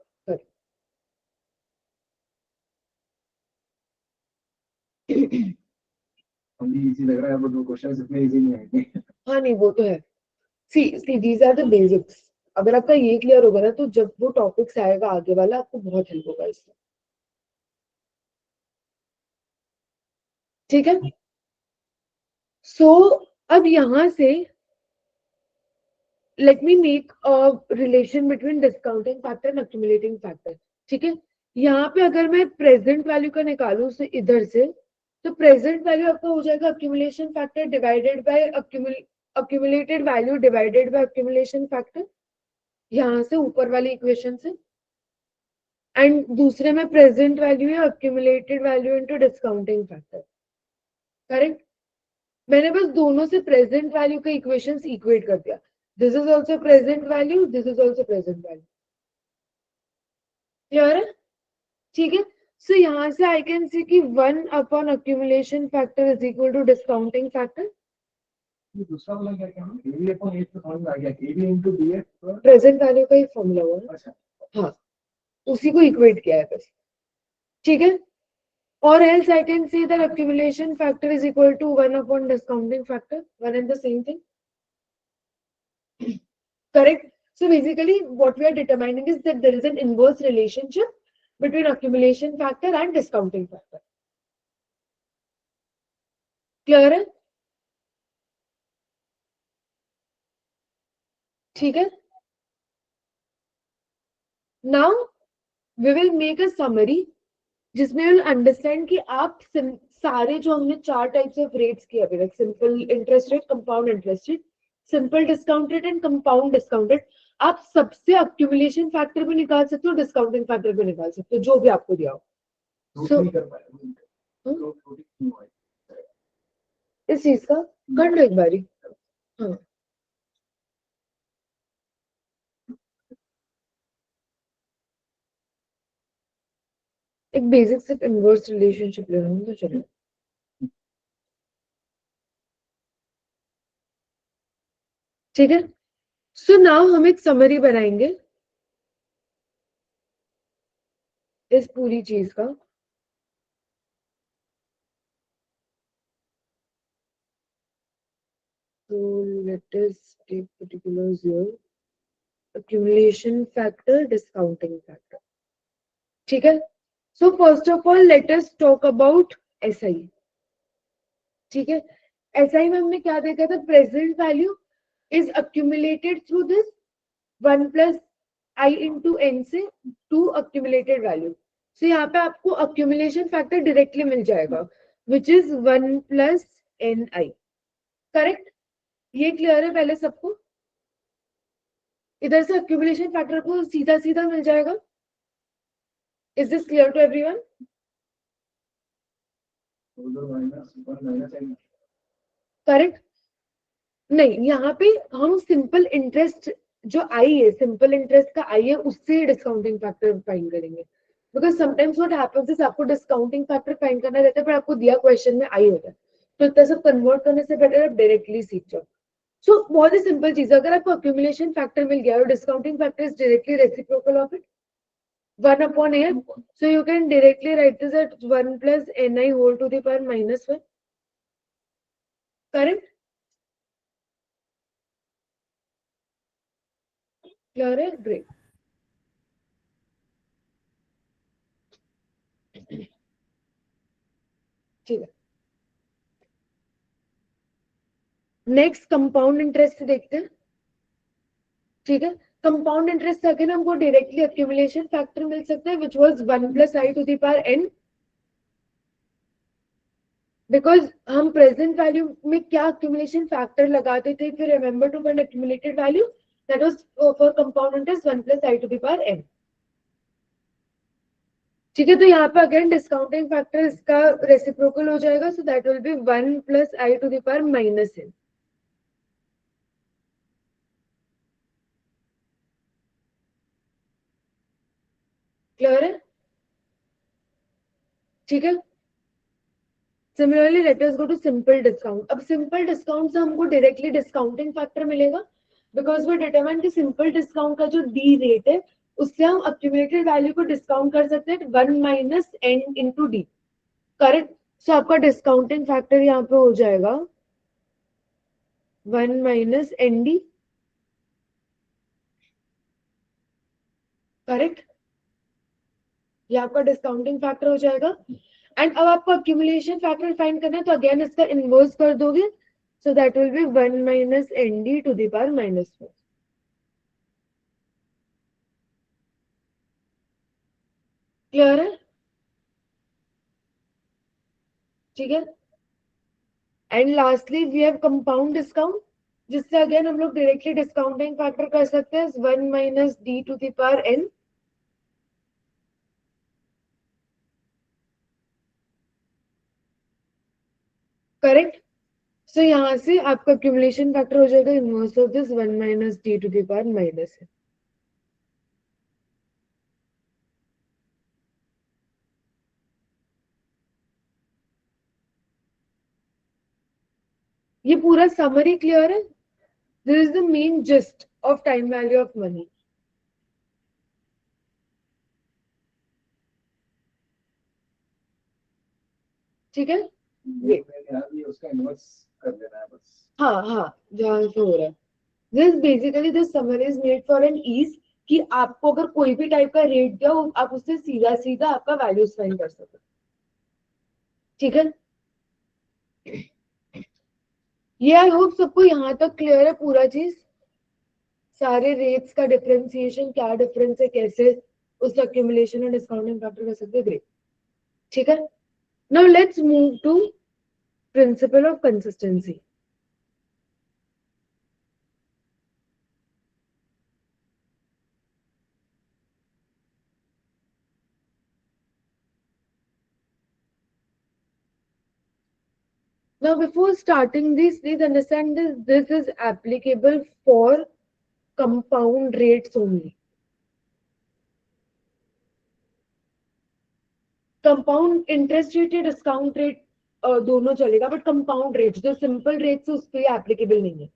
अभी इजी लग रहा है, बट वो क्वेश्चंस इतने इजी नहीं आएंगे. हाँ नहीं, वो तो है. See these are the basics. अगर आपका ये क्लियर होगा ना, तो जब वो टॉपिक्स आएगा आगे वाला, आपको बहुत हेल्प होगा इसमें. ठीक है, सो अब यहां से let me make a relation between discounting factor and accumulating factor. ठीक है, यहाँ पे अगर मैं प्रेजेंट वैल्यू का निकालूं से इधर से, तो प्रेजेंट वैल्यू आपका हो जाएगा accumulation factor divided by accumulated value divided by accumulation factor, यहाँ से ऊपर वाली इक्वेशन से. एंड दूसरे में प्रेजेंट वैल्यू है accumulated value into discounting factor. Correct, मैंने बस दोनों से प्रेजेंट वैल्यू का इक्वेशंस इक्वेट कर दिया. This is also present value, this is also present value. Clear है? ठीक है, सो यहाँ से I can see कि 1 upon accumulation factor is equal to discounting factor. दूसरा वाला क्या क्या है? AB upon H तो समझ में आ गया. AB into DF present value का ही फॉर्मूला हुआ है. अच्छा, हाँ, उसी को इक्वेट किया है बस. ठीक है, और else I can see that accumulation factor is equal to 1 upon discounting factor, one and the same thing. Correct. So basically what we are determining is that there is an inverse relationship between accumulation factor and discounting factor. Clear है? ठीक है, now we will make a summary जिसमें यू अंडरस्टैंड कि आप सारे जो हमने 4 टाइप्स ऑफ रेट्स किए अभी तक, simple interest rate, compound interest rate, simple discounted and compound discounted, आप सबसे अक्यूमुलेशन फैक्टर भी निकाल सकते हो, डिस्काउंटिंग फैक्टर भी निकाल सकते हो, जो भी आपको दिया हो। नहीं कर पाया तो क्यों हुआ? इस चीज का कर लो एक बारी। हाँ, एक बेसिक से इनवर्स रिलेशनशिप ले रहा हूँ तो चलो। ठीक है, सो नाउ हम एक समरी बनाएंगे इस पूरी चीज का। So let us take particulars here. Accumulation factor, discounting factor. ठीक है, so first of all let us talk about SI. ठीक है, SI में हमने क्या देखा था, present value is accumulated through this 1 plus I into n से टू accumulated value. So यहाँ पे आपको accumulation factor directly मिल जाएगा which is 1 plus ni. Correct, ये क्लियर है पहले सबको? इधर से accumulation factor को सीधा सीधा मिल जाएगा। Is this clear to everyone? Correct, नहीं यहाँ पे हम सिंपल इंटरेस्ट जो आई है, सिंपल इंटरेस्ट का आई है, उससे डिस्काउंटिंग फैक्टर फाइंड करेंगे। Because sometimes what happens is आपको डिस्काउंटिंग फैक्टर फाइंड करना रहता है पर आपको दिया क्वेश्चन में आई होता है, तो इतना सब कन्वर्ट करने से बेटर आप डायरेक्टली सीख जाओ। सो बहुत ही सिंपल चीज है, अगर आपको अक्यूमुलेशन फैक्टर मिल गया और discounting factor is directly reciprocal of it 1 upon n, so you can directly write this at 1 plus ni whole to the power minus 1. Correct? Clear है? Great. ठीक है, नेक्स्ट कंपाउंड इंटरेस्ट देखते हैं। ठीक है, कंपाउंड इंटरेस्ट अगेन हमको डायरेक्टली अक्यूमुलेशन फैक्टर मिल सकता है which was 1 plus I to the power n, because हम प्रेजेंट वैल्यू में क्या अक्यूमुलेशन फैक्टर लगाते थे, if you remember to find accumulated value that was for compound interest 1 plus I to the power n. ठीक है, तो यहाँ पे अगेन डिस्काउंटिंग फैक्टर इसका रेसिप्रोकल हो जाएगा, so that will be 1 plus I to the power minus n. Clear है? ठीक है, similarly let us go to simple discount. अब सिंपल डिस्काउंट से हमको डायरेक्टली डिस्काउंटिंग फैक्टर मिलेगा बिकॉज वी डिटरमाइन कि सिंपल डिस्काउंट का जो डी रेट है उससे हम अक्यूमुलेटेड वैल्यू को डिस्काउंट कर सकते हैं 1 minus n into d. Correct, so आपका डिस्काउंटिंग फैक्टर यहाँ पे हो जाएगा 1 minus nd. करेक्ट, ये आपका डिस्काउंटिंग फैक्टर हो जाएगा। एंड अब आपको अक्यूमुलेशन फैक्टर फाइंड करना है तो अगेन इसका इनवर्स कर दोगे, so that will be 1 minus nd to the power minus 4. Clear है? ठीक है, and lastly we have compound discount, जिससे अगेन हम लोग डायरेक्टली डिस्काउंटिंग फैक्टर कर सकते हैं 1 minus d to the power n. Correct, so यहाँ से आपका अक्यूमुलेशन फैक्टर हो जाएगा inverse of this 1 minus d to the power minus n. ये पूरा समरी क्लियर है? This is the main gist of time value of money. ठीक है, उसका इन्वर्स कर देना है बस। हाँ हाँ, जहाँ से हो रहा है this basically this summary is made for an ease कि आपको अगर कोई भी टाइप का रेट दिया हो आप उससे सीधा सीधा आपका वैल्यूज फाइंड कर सको। ठीक है, ये आई होप सबको यहाँ तक क्लियर है पूरा चीज, सारे रेट्स का डिफरेंशिएशन क्या डिफरेंस है, कैसे उस अक्यूमुलेशन और डिस्काउंटिंग फैक्टर कर सकते हैं। ग्रेट, ठीक है. Now let's move to principle of consistency. Now, before starting this, please understand this. This is applicable for compound rates only. Compound interest rate या discount rate दोनों चलेगा, but compound rates जो simple rates है उस पे applicable नहीं है.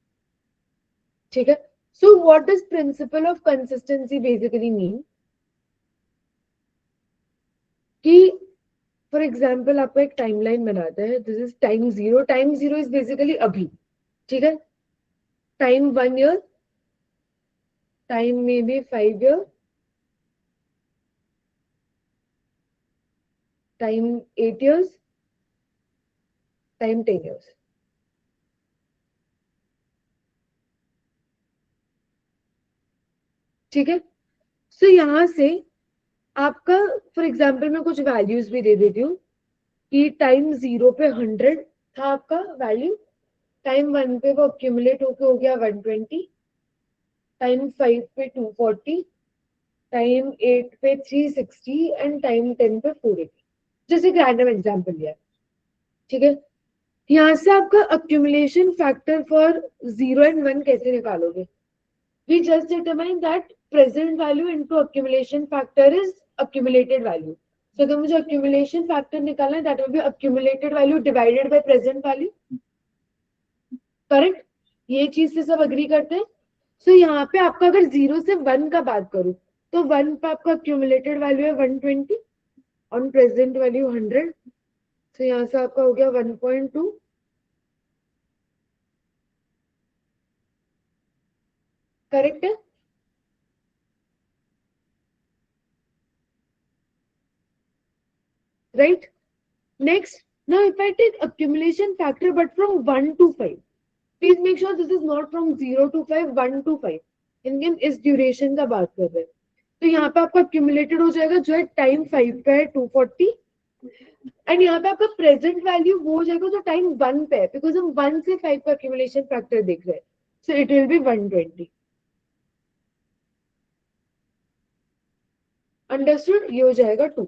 ठीक है. So what does principle of consistency basically mean? कि फॉर एग्जाम्पल आपको एक टाइमलाइन बनाता है. This is time zero. Time zero is basically अभी. ठीक है. Time 1 year, time may be 5 year, time 8 years, time 10 years. ठीक है. सो यहां से आपका फॉर एग्जाम्पल मैं कुछ वैल्यूज भी दे देती हूँ कि टाइम 0 पे 100 था आपका वैल्यू. टाइम 1 पे वो अक्यूमुलेट होके हो गया 120. टाइम 5 पे 240, टाइम 8 पे 360 एंड टाइम 10 पे 480. जैसे एक रैंडम एग्जाम्पल लिया. ठीक है. यहाँ से आपका अक्यूमुलेशन फैक्टर फॉर 0 and 1 कैसे निकालोगे? We just determine that present value into accumulation factor is accumulated value. So अगर मुझे accumulation factor निकालना है, that will be accumulated value divided by present value. Correct? ये चीज से सब अग्री करते हैं. So यहाँ पे आपका अगर 0 से 1 का बात करूं तो 1 पे आपका accumulated value है 120 on present value 100. So यहाँ से आपका हो गया 1.2. करेक्ट है. Right? Next, now if I take accumulation factor but from 1 to 5, please make sure this is not from 0 to 5, 1 to 5. इनके इस ड्यूरेशन का बात कर रहे हैं. तो यहाँ पे आपका accumulated हो जाएगा जो है टाइम 5 पे है 240 एंड यहाँ पे आपका प्रेजेंट वैल्यू वो हो जाएगा जो टाइम 1 पे है बिकॉज हम 1 से 5 का accumulation factor देख रहे हैं. So it will B 120. Understood. ये हो जाएगा 2.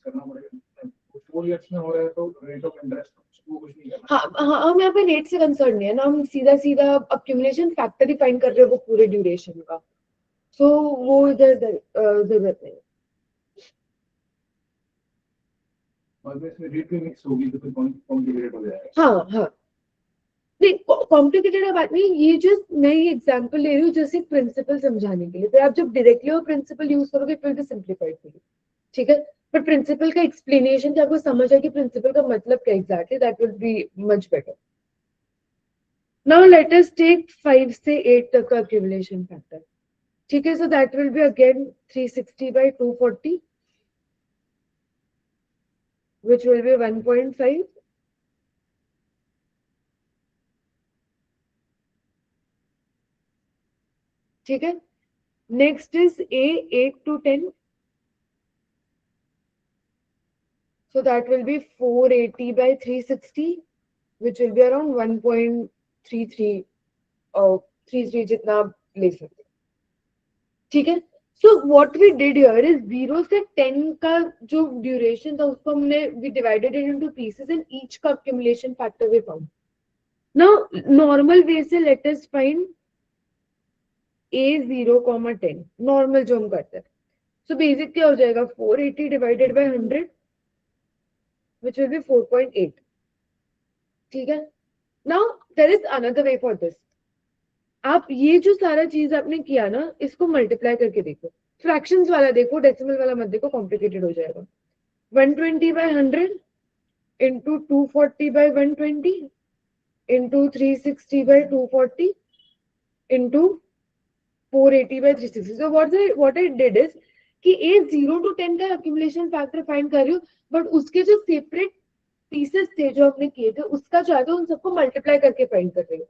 करना पड़ेगा. 4 years में हो रहा है तो रेट ऑफ इंटरेस्ट वो कुछ नहीं करना. हाँ, हम यहाँ पे रेट से कंसर्न नहीं है ना. हम सीधा सीधा accumulation factor ही फाइंड कर रहे हैं वो पूरे ड्यूरेशन का. सो वो इधर जरूरत नहीं. और इसमें रेट भी मिक्स होगी तो फिर कॉम्प्लिकेटेड हो जाएगा. हाँ हाँ. नहीं, कॉम्प्लिकेटेड बात नहीं. ये जो मैं ये एग्जांपल ले रही हूँ जैसे प्रिंसिपल समझाने के लिए. फिर आप जब डायरेक्टली वो प्रिंसिपल यूज करोगे फिर भी सिंप्लीफाइड होगी. ठीक है. बट प्रिंसिपल का एक्सप्लेनेशन जब आपको समझ आए कि प्रिंसिपल का मतलब क्या exactly, that will be much better. Now let us take 5 से 8 तक का accumulation factor. ठीक है. So that will be again 360 by 240 which will be 1.5. ठीक है. Next is A 8 to 10. So that will be 480 by 360 which will be around 1.33 or 33 जितना आप ले सकते. ठीक है. So what we did here is 0 से 10 का जो ड्यूरेशन था उसको हमने we divided it into pieces and each का accumulation factor we found. Now normal way से let us find A 0, 10 normal जो हम करते हैं. So बेसिक क्या हो जाएगा 480 divided by 100 which will be 4.8. ठीक है. Now there is another way for this. आप ये जो सारा चीज आपने किया ना इसको मल्टीप्लाई करके देखो. फ्रैक्शंस वाला देखो, डेसिमल वाला मत देखो, कॉम्प्लिकेटेड हो जाएगा. 120 by 100 into 240 by 120 into 360 by 240 into 480 by 360. So what I did is कि A 0 to 10 का accumulation factor फाइंड कर रही हूँ बट उसके जो सेपरेट पीसेस थे जो हमने किए थे उसका जो है उन सबको मल्टीप्लाई करके फाइंड कर रही हूँ.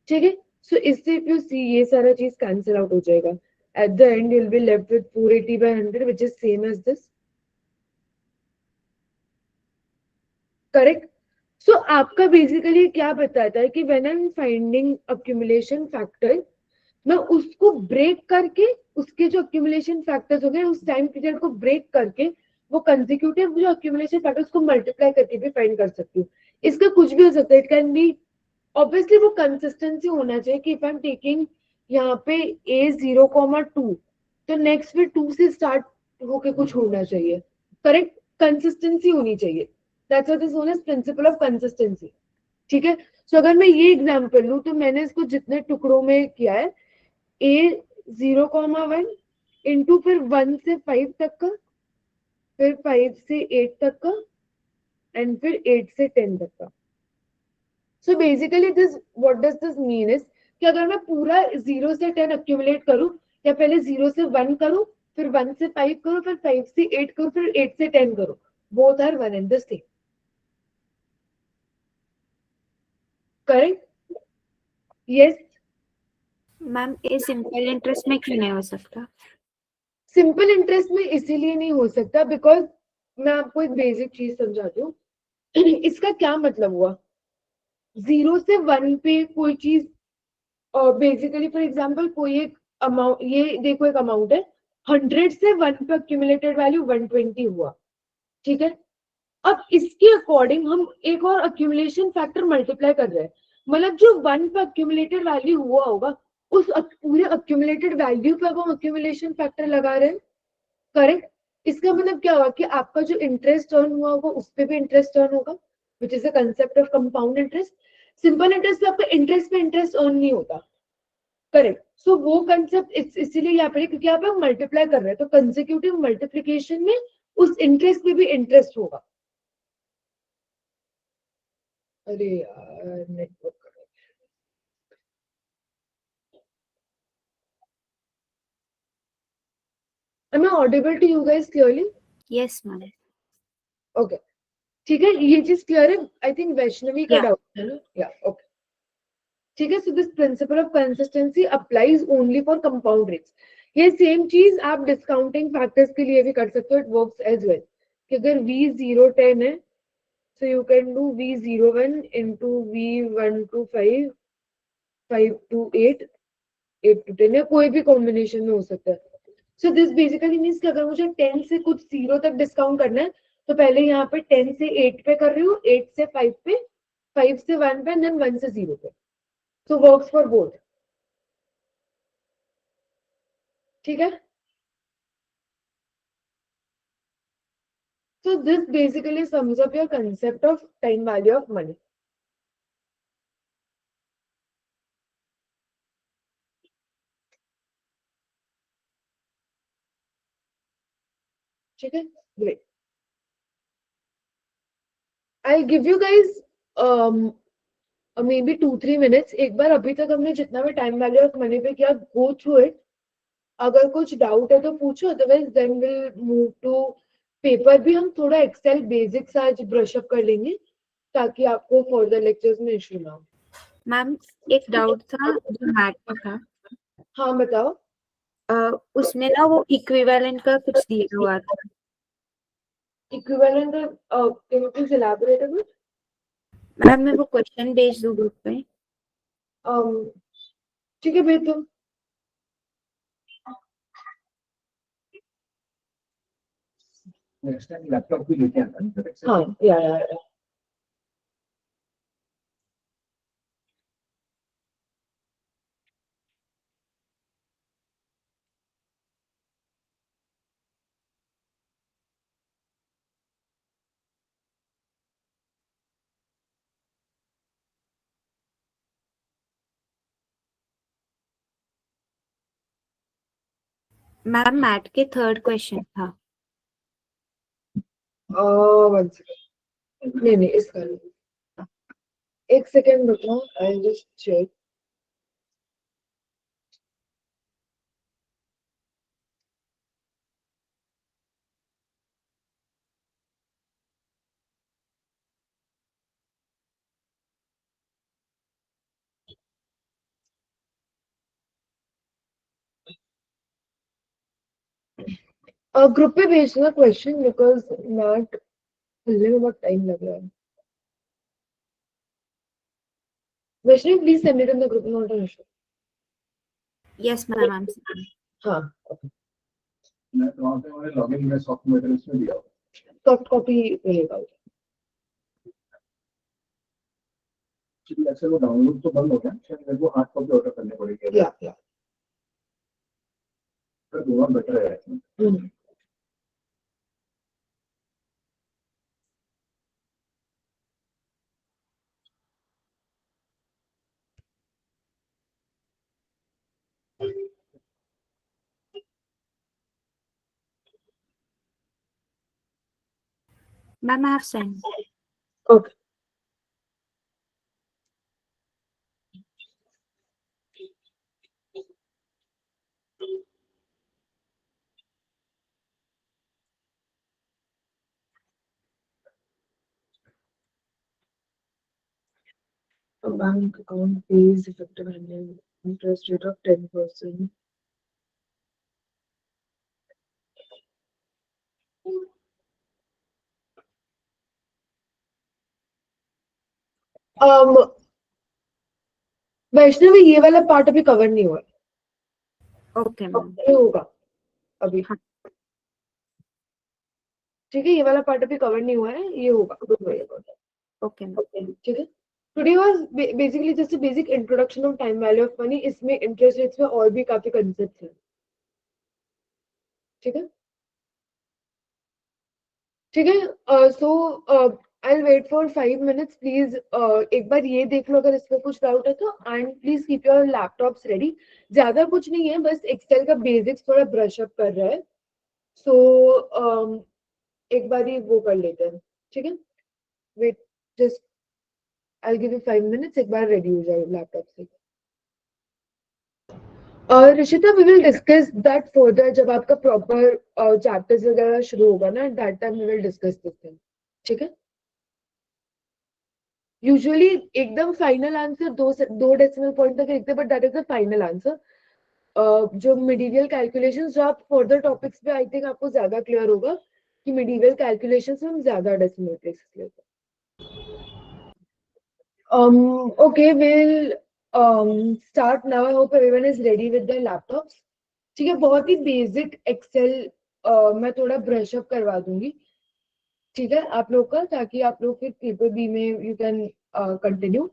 ठीक है. सो इससे इफ यू सी ये सारा चीज कैंसिल आउट हो जाएगा. At the end you will be left with 480 by 100 which is same as this. Correct. So आपका बेसिकली क्या बताता है कि when I am finding accumulation factor, मैं उसको ब्रेक करके, उसके जो अक्यूमुलेशन फैक्टर्स हो गए उस टाइम पीरियड को ब्रेक करके वो कंसेक्यूटिव जो अक्यूमुलेशन फैक्टर्स को मल्टीप्लाई करके भी फाइंड कर सकती हूँ. इसका कुछ भी हो सकता है. इट कैन बी ऑब्वियसली वो कंसिस्टेंसी होना चाहिए कि इफ आई एम टेकिंग यहाँ पे a0,2 तो नेक्स्ट फिर 2 से स्टार्ट होके कुछ होना चाहिए. करेक्ट. कंसिस्टेंसी होनी चाहिए. That's what is known as principle of consistency. ठीक है. सो अगर मैं ये एग्जांपल लूं तो मैंने इसको जितने टुकड़ों में किया है a0,1 इंटू फिर 1 से 5 तक का, फिर 5 से 8 तक का, एंड फिर 8 से 10 तक का. So basically this what does this mean is कि अगर मैं पूरा 0 से 10 अक्यूमुलेट करूं, या पहले 0 से 1 करूं, फिर 1 से 5 करूं, फिर 5 से 8 करूं, फिर 8 से 10 करूं, both are one and the same. Correct. Yes. Ma'am ये सिंपल इंटरेस्ट में क्यों नहीं हो सकता? सिंपल इंटरेस्ट में इसीलिए नहीं हो सकता बिकॉज मैं आपको एक बेसिक चीज समझाती हूँ. इसका क्या मतलब हुआ. 0 से 1 पे कोई चीज, बेसिकली फॉर एग्जांपल कोई एक अमाउंट, ये देखो एक अमाउंट है, 100 से 1 पे अक्यूमुलेटेड वैल्यू 120 हुआ. ठीक है. अब इसके अकॉर्डिंग हम एक और अक्यूमुलेशन फैक्टर मल्टीप्लाई कर रहे हैं. मतलब जो 1 पे अक्यूमुलेटेड वैल्यू हुआ होगा उस पूरे अक्यूमुलेटेड वैल्यू पे अब हम अक्यूमुलेशन फैक्टर लगा रहे हैं. करेक्ट. इसका मतलब क्या हुआ कि आपका जो इंटरेस्ट अर्न हुआ होगा उस पे भी इंटरेस्ट अर्न होगा, which is the concept of compound interest. Simple interest पे आपका इंटरेस्ट अर्न नहीं होता. करेक्ट. सो वो कंसेप्ट इसीलिए यहाँ पे, क्योंकि यहाँ पे हम मल्टीप्लाई कर रहे हैं तो कंसेक्यूटिव मल्टीप्लीकेशन में उस इंटरेस्ट पे भी इंटरेस्ट होगा. अरे यार network. Am I audible to you guys clearly? Yes ma'am. Okay. ठीक है. ये चीज क्लियर है. आई थिंक वैष्णवी का Yeah. डाउट है ना. या ओके. ठीक है. So this principle of consistency applies only for compound rates. ये सेम चीज आप डिस्काउंटिंग फैक्टर्स के लिए भी कर सकते हो. It works as well. कि अगर V010 है so you can do V01 into V1 to 5, 5 to 8, 8 to 10, या कोई भी कॉम्बिनेशन में हो सकता है. सो दिस बेसिकली मीन्स कि अगर मुझे 10 से कुछ 0 तक डिस्काउंट करना है तो पहले यहाँ पे 10 से 8 पे कर रही हूँ, 8 से 5 पे, 5 से 1 पे, देन 1 से 0 पे. सो वर्क्स फॉर बोथ. ठीक है. So this basically sums up your concept of time value of money. ठीक है. Great. I'll give you guys maybe 2-3 minutes. एक बार अभी तक हमने जितना भी टाइम वैल्यू ऑफ मनी पे किया, go through it. अगर कुछ डाउट है तो पूछो, otherwise then will move to paper. भी हम थोड़ा एक्सेल बेसिक्स आज ब्रश अप कर लेंगे ताकि आपको फर्दर लेक्चर्स में इशू ना हो. मैम एक डाउट था जो मैथ का था. हाँ बताओ. उसमें ना वो इक्विवेलेंट का कुछ दिया हुआ था. Equivalent can you please elaborate a bit. Ma'am मैं वो क्वेश्चन भेज दूँ ग्रुप पे. ठीक है भेज दो. नेक्स्ट टाइम लैपटॉप भी लेके आना. हाँ या. मैम मैथ के थर्ड क्वेश्चन था. One second. नहीं इसका नहीं. एक सेकंड रुको. I just check. ग्रुप पे भेजना क्वेश्चन बिकॉज नॉट खुलने में बहुत टाइम लग रहा है. Vaishnavi, please send it in the group, not an issue. Yes, ma'am. I'm sending. हाँ, okay. मैं वहाँ पे हमारे लॉगिन में सॉफ्ट मटेरियल्स में दिया हुआ Soft copy रहेगा. है। ऐसे वो डाउनलोड तो बंद हो गया, शायद मेरे को हार्ड कॉपी ऑर्डर करनी पड़ेगी। Yeah. पर दोनों बेटर है। Hmm. Ma'am, I have sent. Okay. A bank account pays effective annual interest rate of 10%. Vaishnavi, ये वाला पार्ट अभी कवर नहीं हुआ है. Okay, ma'am. ये होगा अभी. हाँ. ठीक है, ये वाला पार्ट अभी कवर नहीं हुआ है, ये होगा. Okay, ma'am. ठीक है. Today was basically just a basic introduction of time value of money. इसमें इंटरेस्ट रेट्स में और भी काफी कंसेप्ट्स हैं. ठीक है. ठीक है. So I wait for 5 minutes please. एक बार ये देख लो अगर इसमें कुछ डाउट है तो. And please keep your laptops ready. ज्यादा कुछ नहीं है, बस एक्सेल का बेसिक्स थोड़ा ब्रश अप कर रहा है. सो एक बार ही वो कर लेते हैं. ठीक है. Wait just I give you 5 minutes. एक बार रेडी हो जाए लैपटॉप से. Rishita, we will discuss that further जब आपका प्रॉपर चैप्टर्स वगैरह शुरू होगा ना. That time we will discuss this thing. ठीक है. यूजुअली एकदम फाइनल आंसर दो डेसिमल पॉइंट तक लिखते हैं, but that is the final answer. जो मिडीवियल कैलकुलेशंस, जो आप फर्दर टॉपिक्स पे आई थिंक आपको ज्यादा क्लियर होगा कि मिडीवियल कैलकुलेशंस में हम ज्यादा डेसिमल प्लेसेस लेते हैं. Okay, we'll start now. I hope everyone is ready with their laptops. ठीक है. बहुत ही बेसिक एक्सेल मैं थोड़ा ब्रश अप करवा दूंगी. ठीक है आप लोग का, ताकि आप लोग फिर पेपर बी में you can continue.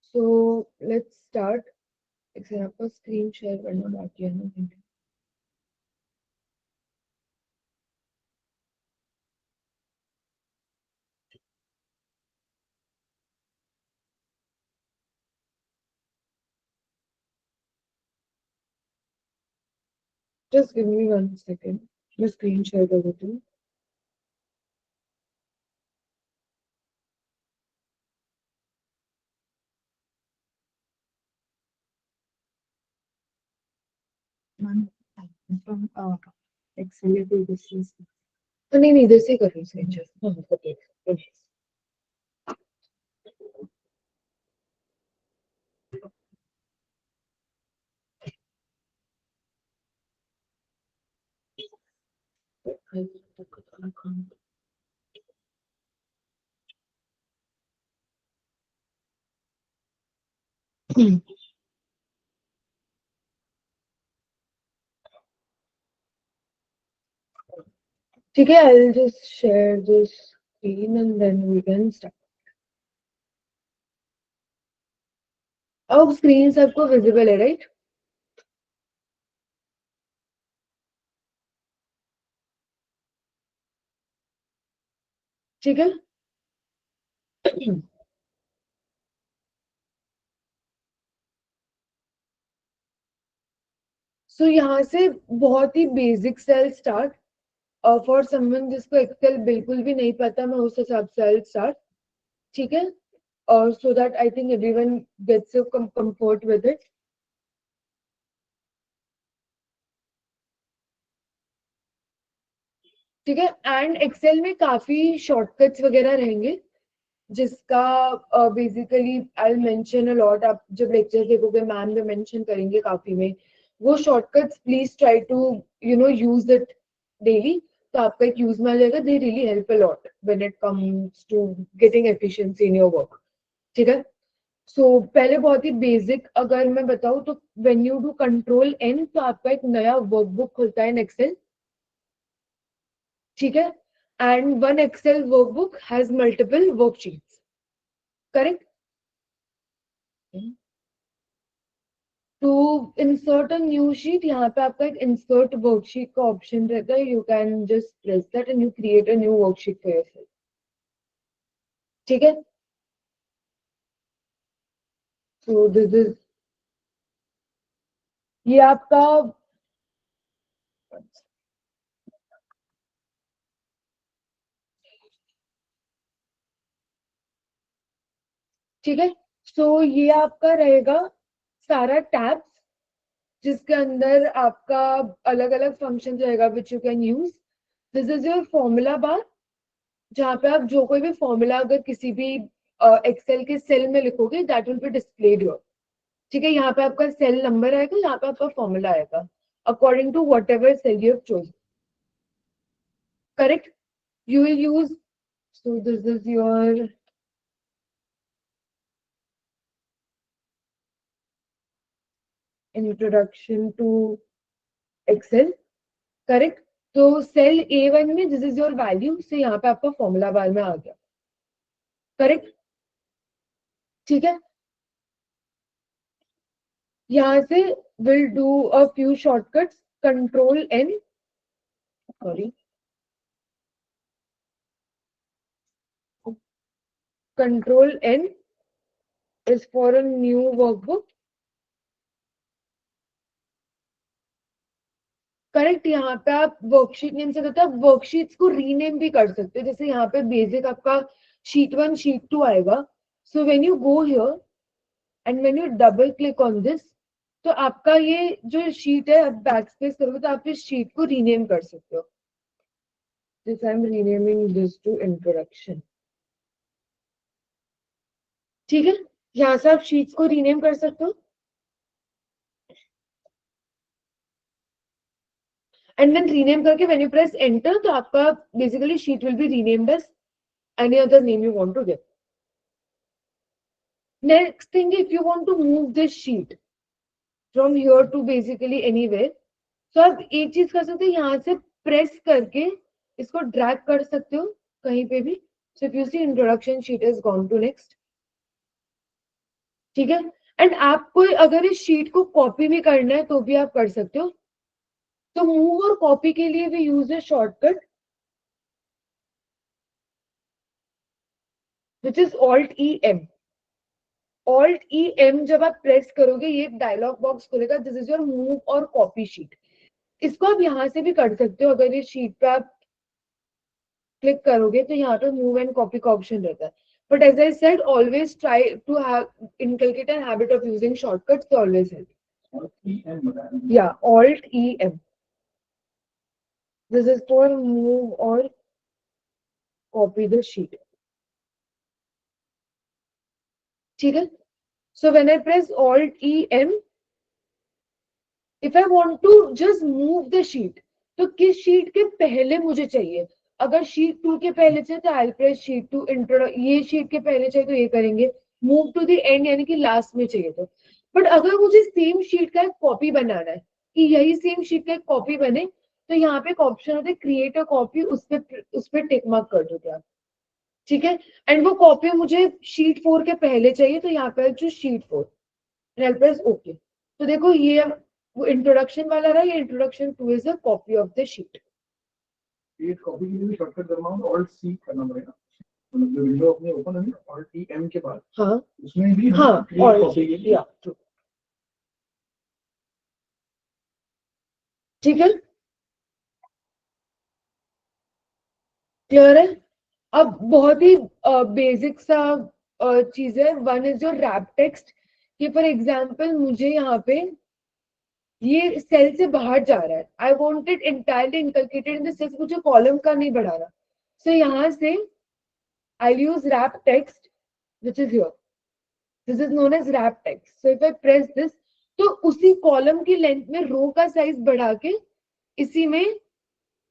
So let's start. Excel आपका स्क्रीन शेयर करना बाकी है ना. Just give me 1 second. मैं स्क्रीन शेयर कर देती हूँ. From Excel to this is. नहीं इधर से कर रही हूँ स्क्रीन शेयर. ठीक है. I'll just share this screen and then we can start. अब स्क्रीन सबको विजिबल है, राइट? ठीक है. सो यहाँ से बहुत ही basic cell start. For someone जिसको एक्सेल बिल्कुल भी नहीं पता, मैं उस हिसाब से सेल स्टार्ट. ठीक है. और so that I think everyone gets a comfort with it. ठीक है. एंड एक्सेल में काफी शॉर्टकट्स वगैरह रहेंगे, जिसका basically I mention a lot. आप जब लेक्चर देखोगे मैम भी मेंशन करेंगे काफी में. वो shortcuts please try to use it daily. तो आपका एक यूज में आ जाएगा. They really help a lot when it comes to getting efficiency in your work. ठीक है. सो पहले बहुत ही बेसिक अगर मैं बताऊं तो when you do control N तो आपका एक नया वर्कबुक खुलता है इन एक्सेल. ठीक है. And one Excel workbook has multiple worksheets. Correct. To insert a new sheet यहाँ पे आपका एक इंसर्ट वर्कशीट का ऑप्शन रहता है. You can just press that and you create a new worksheet for yourself. ठीक है. सो दिस इज ये आपका ठीक है. सो ये आपका रहेगा सारा टैब्स जिसके अंदर आपका अलग अलग फंक्शन रहेगा which you can use. This is your formula bar जहाँ पे आप जो कोई भी फॉर्मूला अगर किसी भी एक्सेल के सेल में लिखोगे that will be displayed your. ठीक है. यहाँ पे आपका सेल नंबर आएगा, यहाँ पे आपका फॉर्मूला आएगा according to whatever cell you have chosen. Correct. You will use. So this is your introduction to Excel. Correct. तो सेल A1 में दिस इज योर वैल्यू से यहाँ पे आपका फॉर्मूला बार में आ गया. करेक्ट. ठीक है. यहाँ से will do a few shortcuts. Control N sorry control N is for a new workbook. Correct. यहाँ पे आप वर्कशीट नेम से करते हैं. आप वर्कशीट्स को रीनेम भी कर सकते हो. जैसे यहाँ पे बेसिक आपका शीट 1 शीट 2 आएगा. So when you go here and when U double click on this तो आपका ये जो शीट है आप बैक स्पेस करोगे तो आप इस शीट को रीनेम कर सकते हो. This I am renaming this to introduction. ठीक है. यहाँ से आप शीट्स को रीनेम कर सकते हो. एंड देन रीनेम करके व्हेन यू प्रेस एंटर तो आपका basically sheet will be renamed as any other name you want to give. Next thing if you want to move this sheet from here to basically anywhere तो आप एक चीज कर सकते हो. यहाँ से प्रेस करके इसको ड्रैग कर सकते हो कहीं पे भी. So if you see introduction sheet is gone to next. ठीक है. एंड आपको अगर इस शीट को कॉपी भी करना है तो भी आप कर सकते हो. तो मूव और कॉपी के लिए भी यूज है shortcut which is alt E M. Alt E M जब आप प्रेस करोगे ये एक डायलॉग बॉक्स खुलेगा. दिस इज योर मूव और कॉपी शीट. इसको आप यहाँ से भी कर सकते हो. अगर इस शीट पे आप क्लिक करोगे तो यहाँ पे मूव एंड कॉपी का ऑप्शन रहता है. But as I said always try to have inculcate a habit of using shortcuts. They always help. Yeah, alt em. This is for move or copy the sheet. ठीक है. So when I press alt em, if I want to just move the sheet, तो किस शीट के पहले मुझे चाहिए. अगर शीट 2 के पहले चाहिए तो आई प्रेस शीट 2 इंट्रो. ये शीट के पहले चाहिए तो ये करेंगे. मूव टू द एंड यानी कि लास्ट में चाहिए तो. बट अगर मुझे सेम शीट का एक कॉपी बनाना है कि यही सेम शीट का एक कॉपी बने तो यहाँ पे एक ऑप्शन होता है क्रिएट अ कॉपी. उस पर टिक मार्क कर दो आप. ठीक है. एंड वो कॉपी मुझे शीट 4 के पहले चाहिए तो यहाँ पे जो sheet 4 and I press okay. तो देखो ये वो इंट्रोडक्शन वाला रहा. ये introduction 2 is a copy of the sheet. ये कॉपी के लिए भी शॉर्टकट करना होगा. ऑल्ट सी करना पड़ेगा. मतलब जो विंडो अपनी ओपन है ना ऑल्ट ई एम के बाद हाँ उसमें भी हाँ कॉपी के लिए या ठीक है. क्लियर है. अब बहुत ही बेसिक सा चीज है. One is your wrap text. कि फॉर एग्जाम्पल मुझे यहाँ पे ये सेल से बाहर जा रहा है. I want it entirely inculcated in the cells. मुझे कॉलम का नहीं बढ़ाना. सो यहाँ से I use wrap text which is here. This is known as wrap text. So if I press this तो उसी कॉलम की लेंथ में रो का साइज बढ़ा के इसी में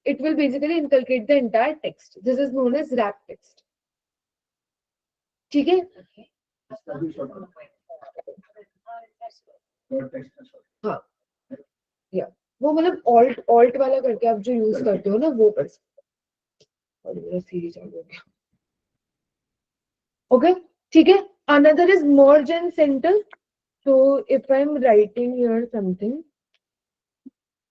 it will basically inculcate the entire text. This is known as wrap text. ठीक है. इसका भी शॉर्टकट वर्ड टेक्स्ट का शॉर्टकट। हाँ या वो मतलब ऑल्ट वाला करके आप जो यूज करते हो ना वो कर सकते हो। और मेरा सीरीज चालू हो गया। ओके ठीक है। Another is merge and centre. So if I'm writing here something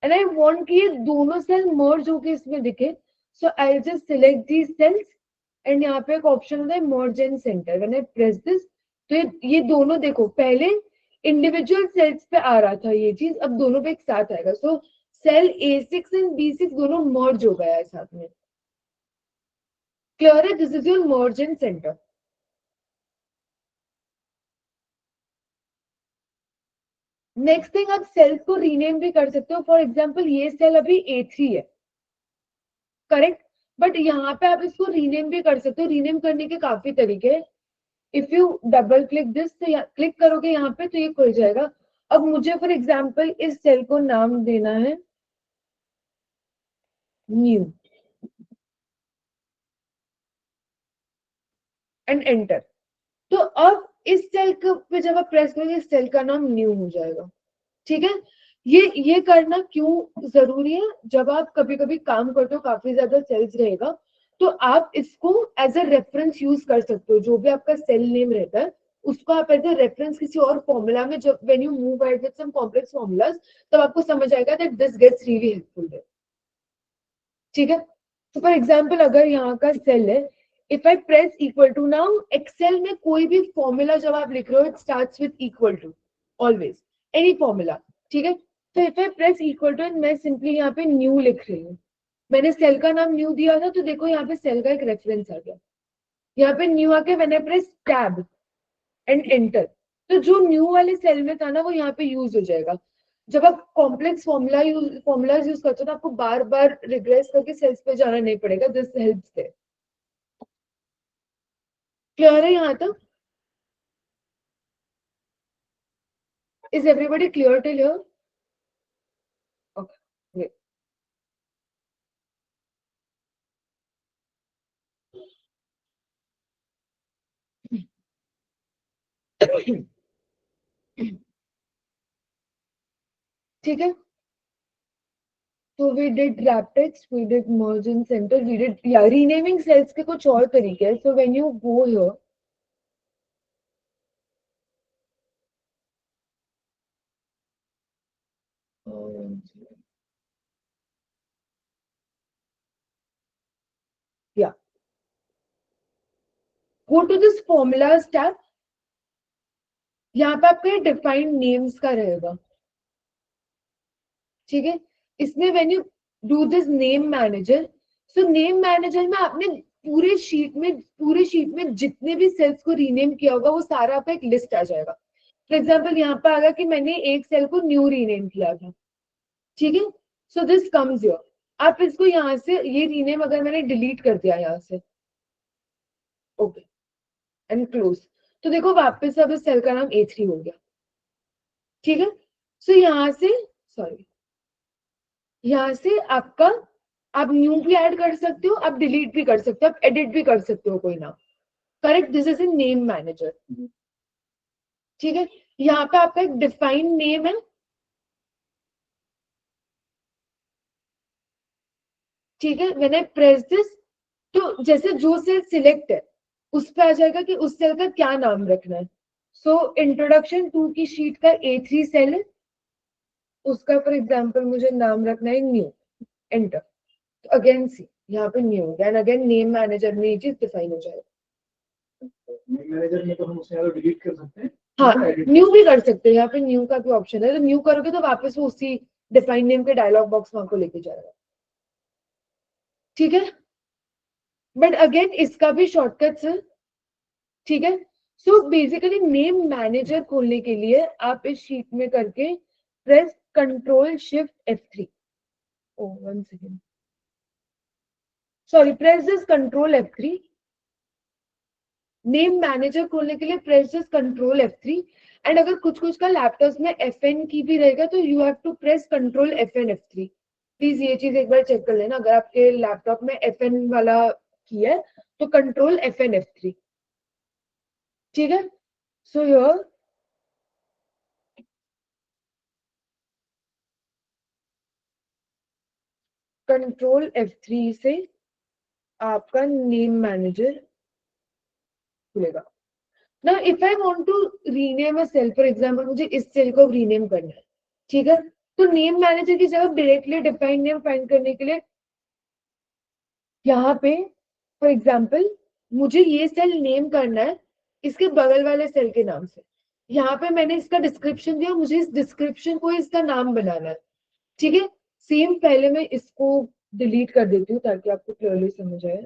and I want कि ये दोनों सेल merge होके इसमें दिखे, so I'll just select these cells and यहाँ पे एक ऑप्शन होता है merge and center. When I press this, तो ये दोनों देखो पहले इंडिविजुअल सेल्स पे आ रहा था ये चीज, अब दोनों पे एक साथ आएगा. सो सेल A6 एंड B6 दोनों merge हो गया है साथ में. क्लियर है? This is your merge and center. Next thing, आप सेल्स को रीनेम भी कर सकते हो. फॉर एग्जाम्पल ये सेल अभी A3 है, करेक्ट, बट यहाँ पे आप इसको रीनेम भी कर सकते हो. रीनेम करने के काफी तरीके हैं. If U double click this, तो क्लिक करोगे यहाँ पे तो ये खुल जाएगा. अब मुझे फॉर एग्जाम्पल इस सेल को नाम देना है न्यू एंड एंटर. तो अब इस सेल पे जब आप प्रेस करोगे इस सेल का नाम न्यू हो जाएगा. ठीक है. ये करना क्यों जरूरी है? जब आप कभी कभी काम करते हो काफी ज्यादा सेल्स रहेगा तो आप इसको एज अ रेफरेंस यूज कर सकते हो. जो भी आपका सेल नेम रहता है उसको आप एज अ रेफरेंस किसी और फॉर्मूला में, जब when you move ahead with some complex formulas, तब आपको समझ आएगा that this gets really helpful there. ठीक है. तो फॉर एग्जाम्पल अगर यहाँ का सेल है, if I press equal to, now Excel में कोई भी फॉर्मूला जब आप लिख रहे हो it starts with equal to always, any formula. ठीक है. तो if I press equal to and मैं सिंपली यहाँ पे न्यू लिख रही हूँ, मैंने सेल का नाम न्यू दिया था तो देखो यहाँ पे सेल का एक रेफरेंस आ गया. यहाँ पे न्यू आके मैंने प्रेस टैब एंड एंटर, तो जो न्यू वाले सेल में था ना वो यहाँ पे यूज हो जाएगा. जब आप कॉम्प्लेक्स फॉर्मूलाज यूज करते हो तो आपको बार बार रिग्रेस करके सेल्स पे जाना नहीं पड़ेगा. This helps there. क्लियर है यहाँ तक? Is everybody clear till here? Okay. ठीक है. So we did wrap text, we did merge and center, we did renaming cells के कुछ और तरीके हैं. So when you go here, yeah, go to this formulas tab. यहाँ पे आपका डिफाइंड नेम्स का रहेगा. ठीक है. इसमें when you do this name manager, so name manager में आपने पूरे शीट में जितने भी सेल्स को रीनेम किया होगा वो सारा आपका एक लिस्ट आ जाएगा. फॉर एग्जाम्पल यहाँ पे आएगा कि मैंने एक सेल को न्यू रीनेम किया था. ठीक है. So this comes here. आप इसको यहाँ से ये रीनेम अगर मैंने डिलीट कर दिया यहाँ से, ओके एंड क्लोज, तो देखो वापस अब इस सेल का नाम A3 हो गया. ठीक है. सो यहाँ से सॉरी यहाँ से आपका आप न्यू भी ऐड कर सकते हो, आप डिलीट भी कर सकते हो, आप एडिट भी कर सकते हो कोई नाम. Correct. This is a name manager. ठीक है. यहाँ पे आपका एक डिफाइंड नेम है. ठीक है. व्हेन आई प्रेस दिस, तो जैसे जो सेल सिलेक्ट है उस पे आ जाएगा कि उस सेल का क्या नाम रखना है. सो इंट्रोडक्शन 2 की शीट का A3 सेल है, उसका फॉर एग्जांपल मुझे नाम रखना है न्यू. एंटर. तो अगेन सी यहाँ पे new and again name manager में ये चीज डिफाइन हो जाएगा. मैनेजर में तो हम उसे डिलीट कर सकते हैं. हाँ, न्यू भी कर सकते हैं. यहाँ पे न्यू का भी ऑप्शन है. तो न्यू करोगे तो वापस वो उसी डिफाइन नेम के डायलॉग बॉक्स में आपको लेके जाएगा. ठीक है. बट अगेन इसका भी शॉर्टकट्स है. ठीक है. सो बेसिकली नेम मैनेजर खोलने के लिए आप इस शीट में करके press control shift F3. Oh 1 second, sorry, press this control F3. Name manager खोलने के लिए press this control F3. And अगर कुछ का लैपटॉप में FN की भी रहेगा तो you have to press control FN F3. Please ये चीज एक बार चेक कर लेना. अगर आपके लैपटॉप में FN वाला की है तो कंट्रोल FN F3. ठीक है. So here कंट्रोल F3 से आपका नेम मैनेजर खुलेगा. Now if I want to rename a cell, for example मुझे इस सेल को रीनेम करना है, ठीक है, तो नेम मैनेजर की जगह डायरेक्टली डिफाइन नेम फाइंड करने के लिए यहाँ पे फॉर एग्जाम्पल मुझे ये सेल नेम करना है इसके बगल वाले सेल के नाम से. यहाँ पे मैंने इसका डिस्क्रिप्शन दिया, मुझे इस डिस्क्रिप्शन को इसका नाम बनाना है. ठीक है, सेम पहले मैं इसको डिलीट कर देती हूँ ताकि आपको क्लियरली समझ आए.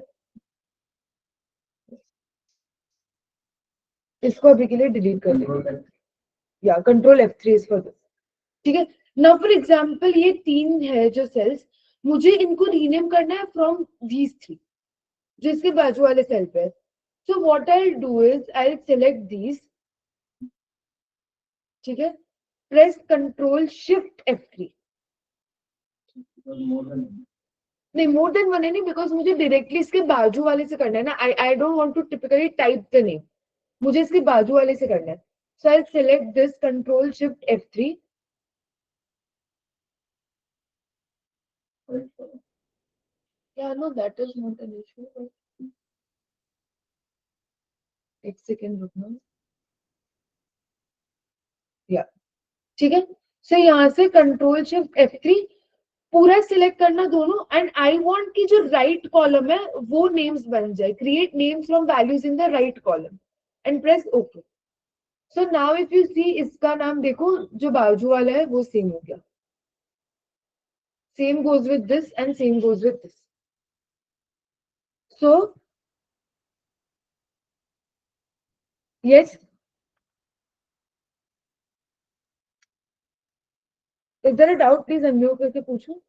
इसको अभी के लिए डिलीट कर देती हूँ. या control F3 is for this. ठीक है, नाउ फॉर एग्जाम्पल ये 3 है जो सेल्स, मुझे इनको रीनेम करना है फ्रॉम दीज 3 जो इसके बाजू वाले सेल पे है. So what I'll do is I'll select these. ठीक है, press Control Shift F3. नहीं, more than one है नहीं, because मुझे directly इसके बाजू वाले से करना है ना. I don't want to typically type the name. मुझे इसके बाजू वाले से करना है. So I'll select this Control Shift F3. Yeah, no, that is not an issue. एक सेकेंड रुकना. या ठीक है, सो यहाँ से कंट्रोल शिफ्ट F3 पूरा सिलेक्ट करना दोनों, एंड आई वांट कि जो राइट कॉलम है वो नेम्स बन जाए. Create names from values in the right column and press okay. So now if you see इसका नाम देखो, जो बाजू वाला है वो सेम हो गया. Same goes with this and same goes with this. So yes, is there a doubt? Please unmute करके पूछो.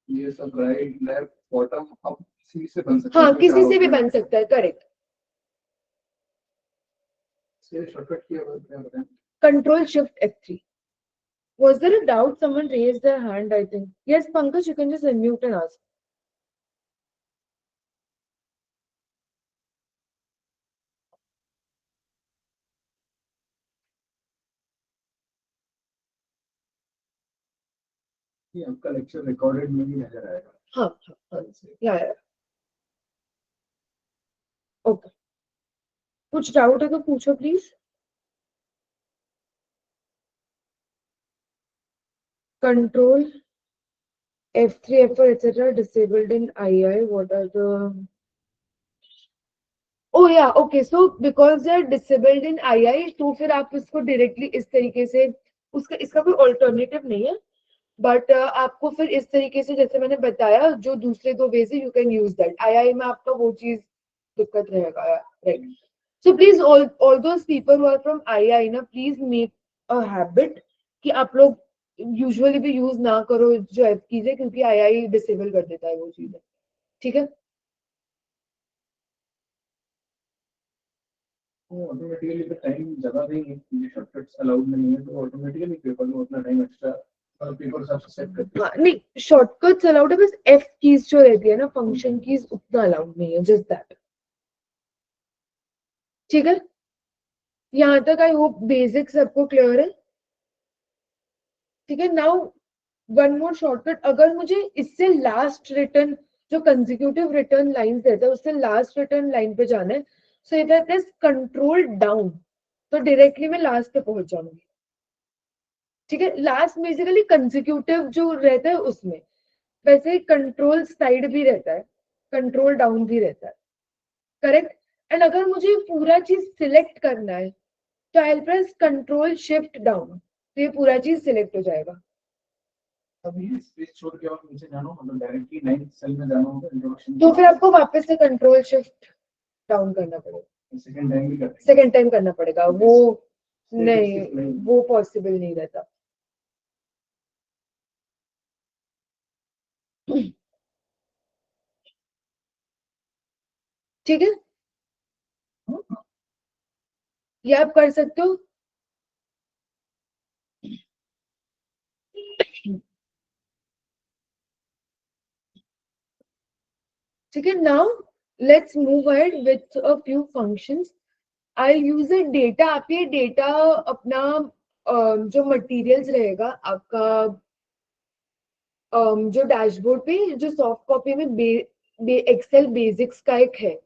ये सब राइट लेफ्ट बॉटम अप किसी से बन सकता है. हाँ, किसी से भी बन सकता है, करेक्ट. शॉर्टकट की क्या बताएं. Control Shift F3. Was there a doubt? Someone raised their hand, I think. Yes, Pankaj, you can just unmute and ask. ये आपका लेक्चर रिकॉर्डेड में भी नजर आएगा. हाँ हाँ हाँ, yeah. Okay. कुछ डाउट है तो पूछो please. Control F3, F4, etc. disabled in II. What are the? Oh yeah, okay. So because they are disabled in II, तो फिर आप इसको directly इस तरीके से, उसका इसका कोई alternative नहीं है. बट आपको फिर इस तरीके से, जैसे मैंने बताया, जो दूसरे 2 वे से यू कैन यूज दैट. आई में आपका वो चीज दिक्कत रहेगा, right. So please all those people who are from I ना, प्लीज मेक अ हैबिट कि आप लोग यूजुअली भी यूज ना करो जो एफ कीज है, क्योंकि आई डिसेबल कर देता है वो चीजें. ठीक है, वो ऑटोमेटिकली तो टाइम ज्यादा नहीं है, ये शॉर्टकट्स अलाउड नहीं है, तो ऑटोमेटिकली पेपर में उतना टाइम एक्स्ट्रा पेपर सब सेट करते हैं. नहीं, शॉर्टकट्स अलाउड है, बस एफ कीज जो रहती है ना, फंक्शन कीज उतना अलाउड नहीं है, जस्ट दैट. ठीक है, यहाँ तक आई होप बेसिक सबको क्लियर है. ठीक है, नाउ वन मोर शॉर्टकट. अगर मुझे इससे लास्ट रिटर्न, जो कंसेक्यूटिव रिटर्न लाइन रहता है, उससे लास्ट रिटर्न लाइन पे जाना है, so if I press control down तो डायरेक्टली मैं लास्ट पे पहुंच जाऊंगी. ठीक है, लास्ट बेसिकली कंसेक्यूटिव जो रहता है उसमें, वैसे कंट्रोल साइड भी रहता है, कंट्रोल डाउन भी रहता है, करेक्ट. एंड अगर मुझे पूरा चीज सिलेक्ट करना है तो आई प्रेस कंट्रोल शिफ्ट डाउन, तो ये पूरा चीज सिलेक्ट हो जाएगा. अभी स्पेस छोड़ के और नीचे जाना हो, मतलब डायरेक्टली 9th सेल में जाना होगा इंट्रोडक्शन. तो फिर आपको वापस से कंट्रोल शिफ्ट डाउन करना पड़ेगा. सेकंड टाइम भी करते सेकंड टाइम करना पड़ेगा, वो नहीं, वो पॉसिबल नहीं रहता. ठीक है, ये आप कर सकते हो. ठीक है, now let's move ahead with a few functions. I use it data. आप ये डेटा अपना जो मटेरियल्स रहेगा आपका जो डैशबोर्ड पे जो सॉफ्ट कॉपी में एक्सेल बेसिक्स का एक है,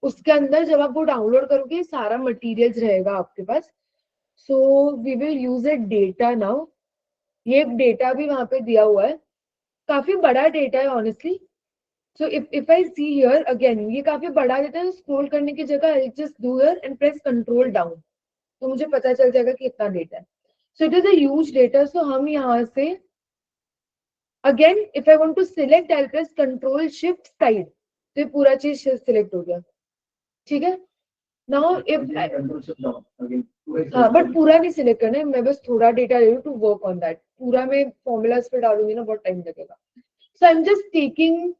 उसके अंदर जब आप वो डाउनलोड करोगे सारा मटेरियल्स रहेगा आपके पास. So we will use it data now. ये डेटा भी वहां पे दिया हुआ है, काफी बड़ा डेटा है honestly. So if I see here again, ये काफी बड़ा डेटा है. स्क्रॉल करने की जगह I just do here and press control down, तो मुझे पता चल जाएगा कि कितना डेटा है. So it is a huge data. So हम यहाँ से again if I want to select I press control shift side, तो ये पूरा चीज सिलेक्ट हो गया. ठीक है. नाउ इफ हाँ, बट पूरा नहीं सिलेक्ट करना है, मैं बस थोड़ा डेटा ले रही टू वर्क ऑन दैट. पूरा मैं फॉर्मूलाज पे डालूंगी ना, बहुत टाइम लगेगा. So I am just taking,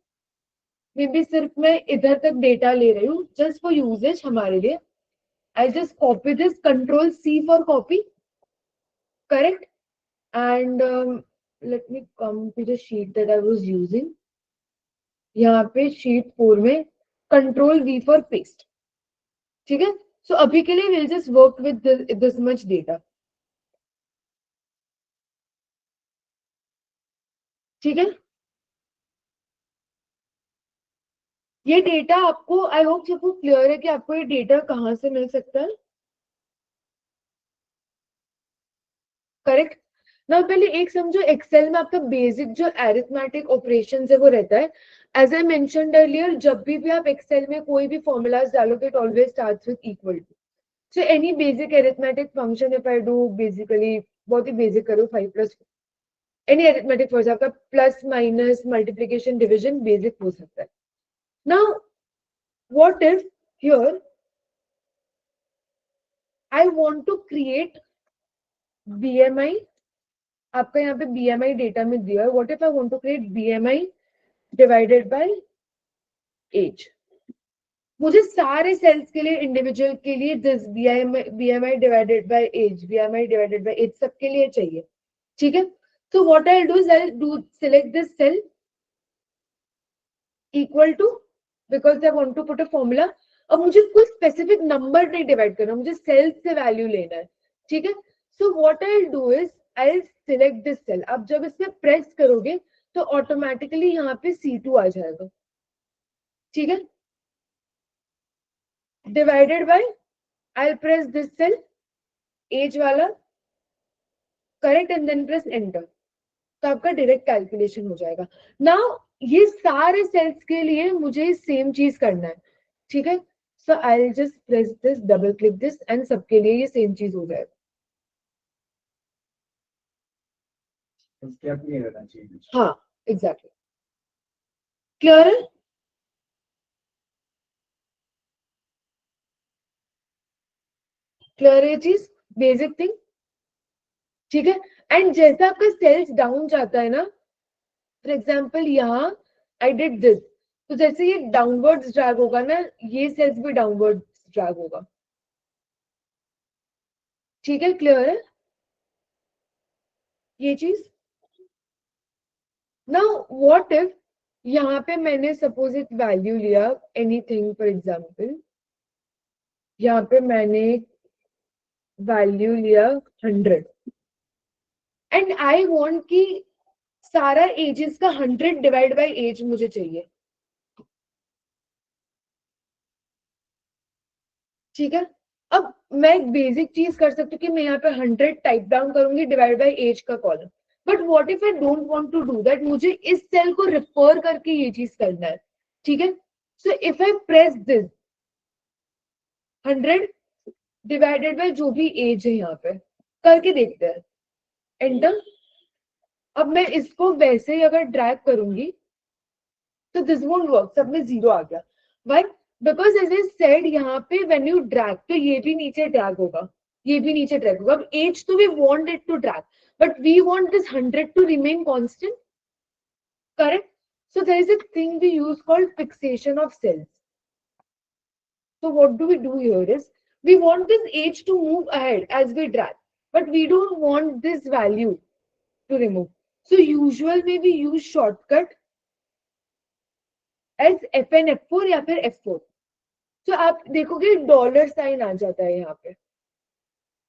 maybe सिर्फ मैं इधर तक डेटा ले रही हूँ जस्ट फॉर यूजेज हमारे लिए. I just copy this, control C for copy, correct. And let me come to the sheet that I was using. यहाँ पे शीट 4 में कंट्रोल वी फॉर पेस्ट. ठीक है. सो अभी के लिए will just work with this much data. ठीक है. ये डेटा आपको, आई होप सबको क्लियर है कि आपको ये डेटा कहाँ से मिल सकता है. करेक्ट. ना पहले एक समझो, एक्सेल में आपका बेसिक जो अरिथमेटिक ऑपरेशन है वो रहता है. एज आई मेंशन्ड अर्लियर, जब भी आप एक्सेल में कोई भी फॉर्मूलाज डालोगे it always starts with equal to. So any basic arithmetic function if I do, basically बहुत ही बेसिक करो 5+, एनी अरिथमेटिक फंक्शन आपका plus minus multiplication division basic हो सकता है. Now what if here I want to create BMI. आपका यहाँ पे बीएमआई डेटा में दिया है. What if I want to create BMI divided by age. मुझे सारे सेल्स के लिए, इंडिविजुअल के लिए this BMI divided by age, BMI divided by age सबके लिए चाहिए. ठीक है. So what I'll do is I'll do select this cell equal to, because I want to put a formula. अब मुझे कोई स्पेसिफिक नंबर नहीं डिवाइड करना, मुझे सेल्स से वैल्यू लेना है. ठीक है. So what I do is I select this cell. अब जब इस पे प्रेस करोगे तो ऑटोमेटिकली यहाँ पे C2 आ जाएगा. ठीक है. Divided by, I press this cell as वाला, correct, and then press enter, तो आपका डायरेक्ट कैलकुलेशन हो जाएगा. नाउ ये सारे सेल्स के लिए मुझे सेम चीज करना है. ठीक है. So I will just press this, double click this, and सबके लिए ये सेम चीज हो जाएगा. हाँ, एग्जैक्टली. क्लियर है. क्लियर है चीज, बेसिक थिंग. ठीक है. एंड जैसा आपका सेल्स डाउन जाता है ना, फॉर एग्जाम्पल यहाँ आई डिड दिस, तो जैसे ये डाउनवर्ड्स ड्रैग होगा ना, ये सेल्स भी डाउनवर्ड्स ड्रैग होगा. ठीक है. क्लियर है ये चीज. नाउ व्हाट इफ यहाँ पे मैंने सपोज एक वैल्यू लिया, एनीथिंग, फॉर एग्जाम्पल यहाँ पे मैंने वैल्यू लिया 100 एंड आई वांट कि सारा एजेस का 100 डिवाइड बाय एज मुझे चाहिए. ठीक है. अब मैं एक बेसिक चीज कर सकती हूँ कि मैं यहाँ पे 100 टाइप डाउन करूंगी डिवाइड बाय एज का column. But what if I don't want to do that, मुझे इस सेल को रिफर करके ये चीज करना है. ठीक है. So if I press this 100 divided by जो भी एज है यहाँ पे, करके देखते हैं, एंटर. अब मैं इसको वैसे ही अगर ड्रैग करूंगी तो दिस वोंट वर्क, सब में 0 आ गया. Why? Because as I said यहाँ पे व्हेन यू ड्रैग तो ये भी नीचे ड्रैग होगा, ये भी नीचे ड्रैग होगा. अब एज तो we want it to drag, but we want this 100 to remain constant, correct? So there is a thing we use called fixation of cells. So what do we do here is, we want this age to move ahead as we drag, but we don't want this value to remove. So usually we use shortcut as Fn F4 या फिर F4. तो आप देखोगे डॉलर साइन आ जाता है यहाँ पे.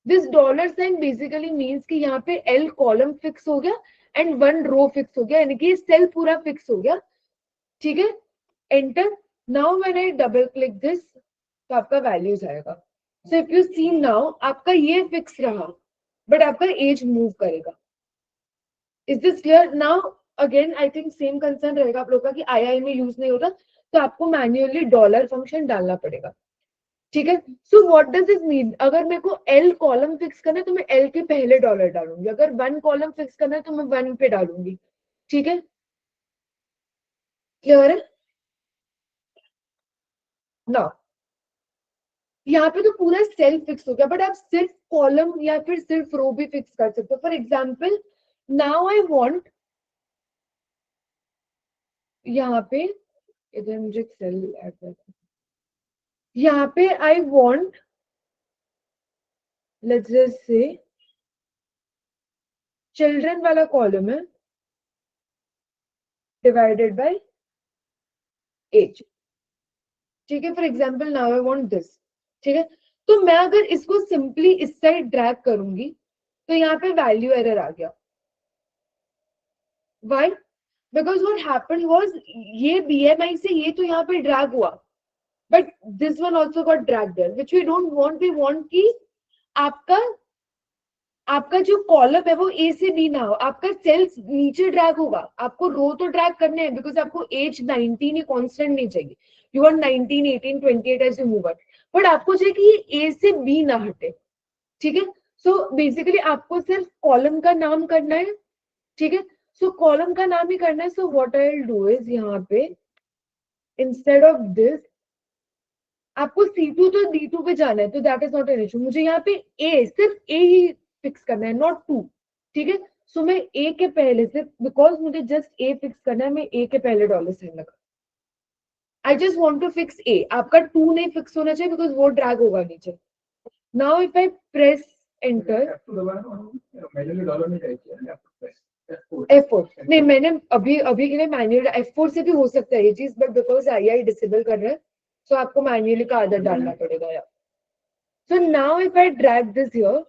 This dollar sign basically means कि यहाँ पे एल कॉलम फिक्स हो गया एंड वन रो फिक्स हो गया, यानी कि सेल पूरा फिक्स हो गया. ठीक है, enter. Now when I double click this तो आपका वैल्यूज आएगा. So if you see now आपका ये फिक्स रहा बट आपका एज मूव करेगा. Is this clear? Now again I think same concern रहेगा आप लोग का कि आईआई में यूज नहीं होता, तो आपको मैन्युअली डॉलर फंक्शन डालना पड़ेगा. ठीक है, so what does this mean? अगर मेरे को एल कॉलम फिक्स करना है तो मैं एल के पहले डॉलर डालूंगी, अगर वन कॉलम फिक्स करना है तो मैं वन पे डालूंगी. ठीक है, क्लियर है ना? यहाँ पे तो पूरा सेल फिक्स हो गया, बट आप सिर्फ कॉलम या फिर सिर्फ रो भी फिक्स कर सकते हो. For example now I want, यहाँ पे इधर मुझे सेल ऐड करना है. यहाँ पे I want, let's just say children वाला कॉलम है डिवाइडेड बाय एज. ठीक है, for example now I want this. ठीक है, तो मैं अगर इसको सिंपली इस साइड ड्रैग करूंगी तो यहाँ पे वैल्यू एरर आ गया. Why? Because what happened was ये बीएमआई से ये तो यहाँ पे ड्रैग हुआ, but this one also got drag there, which we don't want. We want कि आपका आपका जो कॉलम है वो ए से बी ना हो, आपका सेल्स नीचे ड्रैग होगा. आपको रो तो ड्रैग करने हैं बिकॉज आपको एज 19 ही कांस्टेंट नहीं चाहिए. You want 19, 18, 28 as you move up, but आपको चाहिए कि ये ए से बी ना हटे. ठीक है, सो बेसिकली आपको सिर्फ कॉलम का नाम करना है. ठीक है, सो कॉलम का नाम ही करना है. So what I will do is यहाँ पे इंस्टेड ऑफ दिस आपको C2 तो D2 पे जाना है, तो that is not an issue. मुझे यहाँ पे ए, सिर्फ ए ही फिक्स करना है, नॉट 2. ठीक है, सो मैं ए के पहले से, बिकॉज मुझे जस्ट ए फिक्स करना है, मैं ए के पहले डॉलर साइन लगा. I just want to fix A. आपका 2 नहीं फिक्स होना चाहिए बिकॉज वो ड्रैग होगा नीचे. Now if I press enter, manually dollar में जाएगी F4 नहीं, मैंने अभी अभी के लिए मैन्युअल F4 से भी हो सकता है ये चीज, बट बिकॉज आईआई डिसेबल कर रहा है तो आपको मैन्युअली का आदत डालना पड़ेगा यार. So now if I drag this here,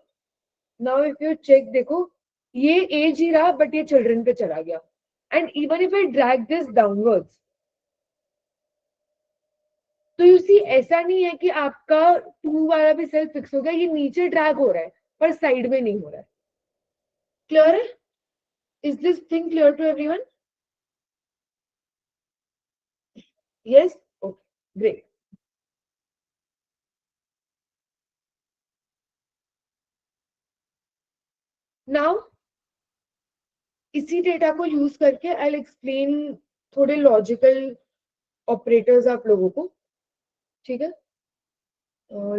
now if you check, देखो ये एज ही रहा बट ये चिल्ड्रन पे चला गया. And even if I drag this downwards, तो यू सी ऐसा नहीं है कि आपका 2 वाला भी सेल फिक्स हो गया, ये नीचे ड्रैग हो रहा है पर साइड में नहीं हो रहा है. क्लियर है? Is this thing clear to everyone? Yes, okay, great. Now इसी डेटा को यूज करके आई विल एक्सप्लेन थोड़े लॉजिकल ऑपरेटर्स आप लोगों को. ठीक है,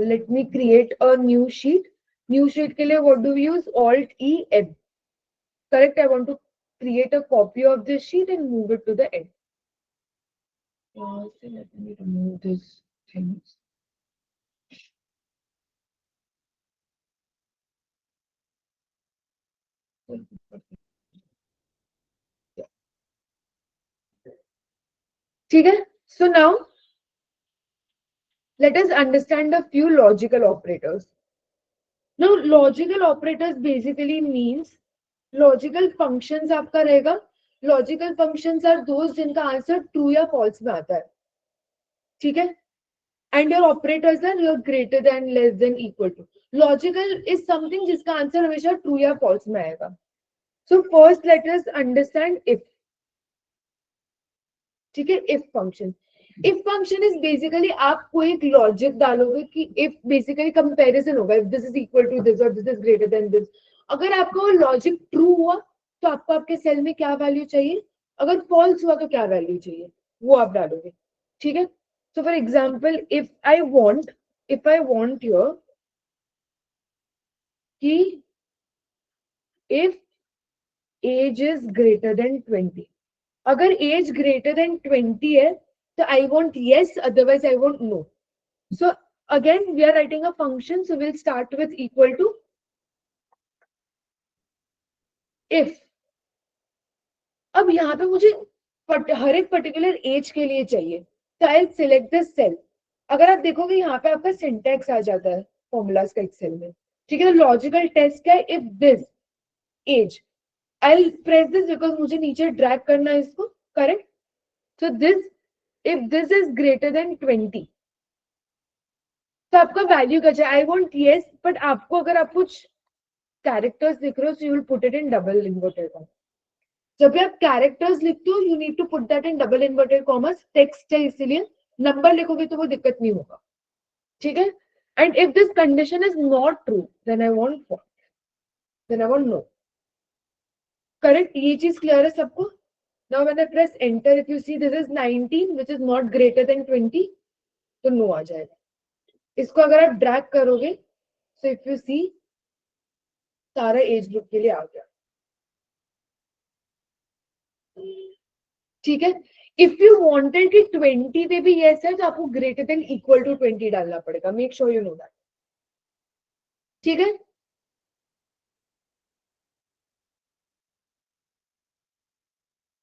let me create a new sheet. New sheet के लिए what do we use? Alt E N. Correct, I want to create a copy of this sheet and move it to the end. So let me remove this things. ठीक है, so now let us understand a few logical operators. Now logical operators basically means logical functions आपका रहेगा. लॉजिकल फंक्शंस आर दोज जिनका आंसर ट्रू या फॉल्स में आता है. ठीक है, and your operators are your greater than, less than, equal to. Logical is something जिसका आंसर हमेशा ट्रू या फॉल्स में आएगा. So first let us understand if. ठीक है, if function. If function is basically आप कोई एक लॉजिक डालोगे कि इफ बेसिकली कंपैरिजन होगा, if this is equal to this और this is greater then this. अगर आपका वो लॉजिक ट्रू हुआ तो आपको आपके सेल में क्या वैल्यू चाहिए, अगर फॉल्स हुआ तो क्या वैल्यू चाहिए, वो आप डालोगे. ठीक है, so for example if I want your कि if age is greater than 20, अगर एज ग्रेटर देन 20 है तो I want yes, otherwise I won't no. So again we are writing a function, so we'll start with equal to if. अब यहाँ पे मुझे हर एक पर्टिकुलर एज के लिए चाहिए, तो आई सिलेक्ट दिस सेल. अगर आप देखोगे यहाँ पे आपका सिंटैक्स आ जाता है फॉर्मूलाज का एक्सेल में, ठीक है। लॉजिकल टेस्ट क्या है, if this age, I press this because मुझे नीचे ड्रैग करना है इसको, correct. So this, if this is greater than 20, तो आपका वैल्यू क्या चाहिए, आई वॉन्ट येस, बट आपको अगर आप कुछ कैरेक्टर्स लिख रहे हो so you will put it in double inverted comma. जब भी आप कैरेक्टर्स लिखते हो you need to put that in double inverted commas, text है इसीलिए, नंबर लिखोगे तो वो दिक्कत नहीं होगा, ठीक है। And if this condition is not true then I want false, then I want no, correct. ये चीज क्लियर है सबको। Now when I press enter, if you see this is 19 which is not greater than 20, तो नो आ जाएगा। इसको अगर आप ड्रैग करोगे, सो इफ यू सी सारा एज ग्रुप के लिए आ गया, ठीक है। इफ यू वांटेड कि 20 पे भी यस है तो आपको ग्रेटर देन इक्वल टू 20 डालना पड़ेगा, make sure you know that, ठीक है।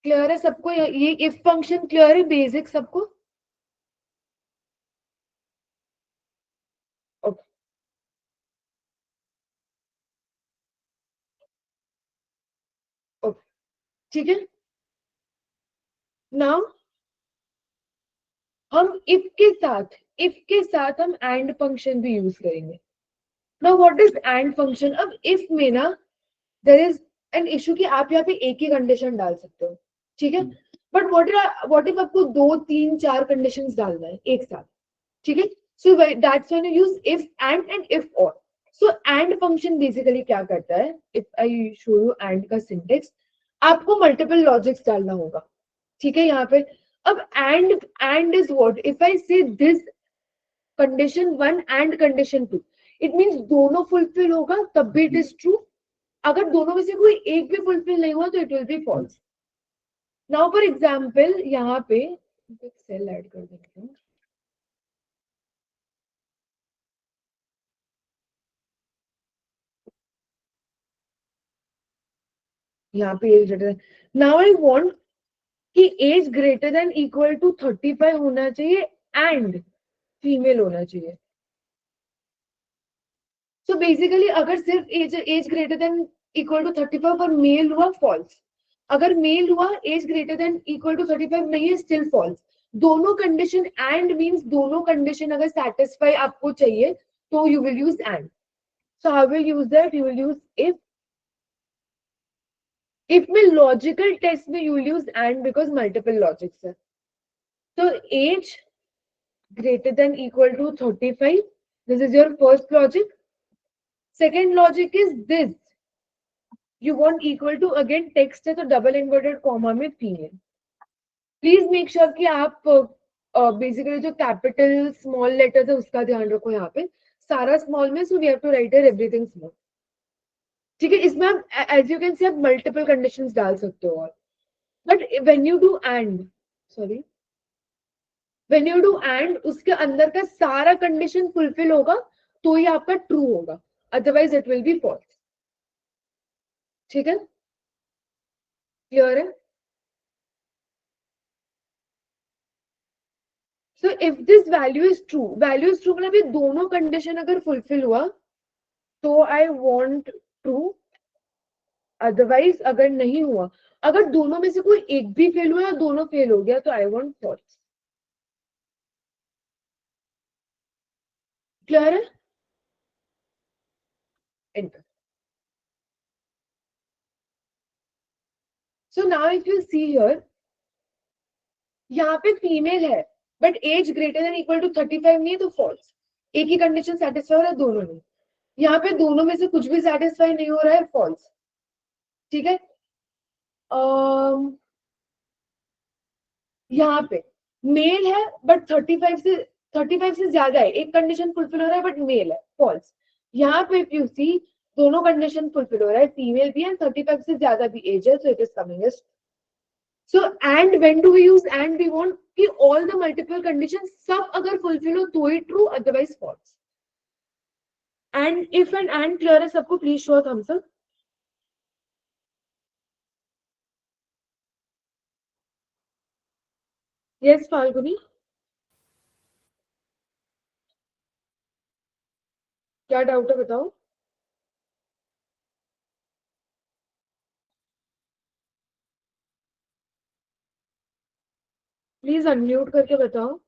क्लियर है सबको, ये इफ फंक्शन क्लियर है, बेसिक सबको, ओके ओके, ठीक है। नाउ हम इफ के साथ हम एंड फंक्शन भी यूज करेंगे। Now what is and function, अब इफ में ना देयर इज एन इशू कि आप यहाँ पे एक ही कंडीशन डाल सकते हो, ठीक है। बट व्हाट इफ आपको 2 3 4 कंडीशंस डालना है एक साथ, ठीक है। So that's when you use if and if और। सो एंड फंक्शन बेसिकली क्या करता है, if I show you and का सिंटेक्स, आपको मल्टीपल लॉजिक्स डालना होगा, ठीक है यहाँ पे। अब and is what, if I say this condition 1 and condition 2, it means दोनों फुलफिल होगा तब भी इट इज ट्रू। अगर दोनों में से कोई एक भी फुलफिल नहीं हुआ तो it will be false. Now for example यहाँ पे सेल ऐड कर देते हैं, यहाँ पे age greater, now I want कि age greater than equal to 35 होना चाहिए एंड फीमेल होना चाहिए। सो बेसिकली अगर सिर्फ age greater than equal to 35 पर मेल हुआ फॉल्स, अगर मेल हुआ age greater than equal to 35 नहीं है स्टिल फॉल्स। दोनों कंडीशन एंड मींस दोनों कंडीशन अगर सेटिस्फाई आपको चाहिए तो you will use and. So how will use that, you will use if में लॉजिकल टेस्ट में you will use and because multiple logics है। तो age greater than equal to 35, this is your first logic. Second logic is this, you want equal to, again text है तो double inverted comma में female। प्लीज मेक श्योर कि आप बेसिकली जो कैपिटल स्मॉल लेटर्स है उसका ध्यान रखो, यहाँ पे सारा स्मॉल में, so we have to write everything small, ठीक है। इसमें आप एज यू कैन सी आप मल्टीपल कंडीशंस डाल सकते हो, और but when you do and, sorry when you do and उसके अंदर का सारा कंडीशन फुलफिल होगा तो ही आपका ट्रू होगा, otherwise it will be false, ठीक है। क्लियर है। So if this value is true, value is true मतलब ये दोनों कंडीशन अगर फुलफिल हुआ तो आई वांट ट्रू, अदरवाइज अगर नहीं हुआ, अगर दोनों में से कोई एक भी फेल हुआ या दोनों फेल हो गया तो आई वांट फॉल्स। क्लियर है। Enter. So now if you see here, यहाँ पे फीमेल है but age greater than equal to 35 नहीं है तो फॉल्स, एक ही कंडीशन सेटिस्फाई हो रहा है दोनों में। यहाँ पे दोनों में से कुछ भी सेटिस्फाई नहीं हो रहा है, फॉल्स, ठीक है। यहाँ पे मेल है बट 35 से ज्यादा है, एक कंडीशन फुलफिल हो रहा है बट मेल है, फॉल्स। यहाँ पे इफ यू सी दोनों कंडीशन फुलफिल हो रहा है, फीमेल भी है 35 से ज्यादा भी एज है, so it is coming age. So and when do we use and, we want कि ऑल द मल्टीपल कंडीशन सब अगर फुलफिल हो तो ही true, otherwise false. And if and clear है सबको, please show thumbs up. Yes Falguni. क्या डाउट है बताओ? प्लीज अनम्यूट करके बताओ।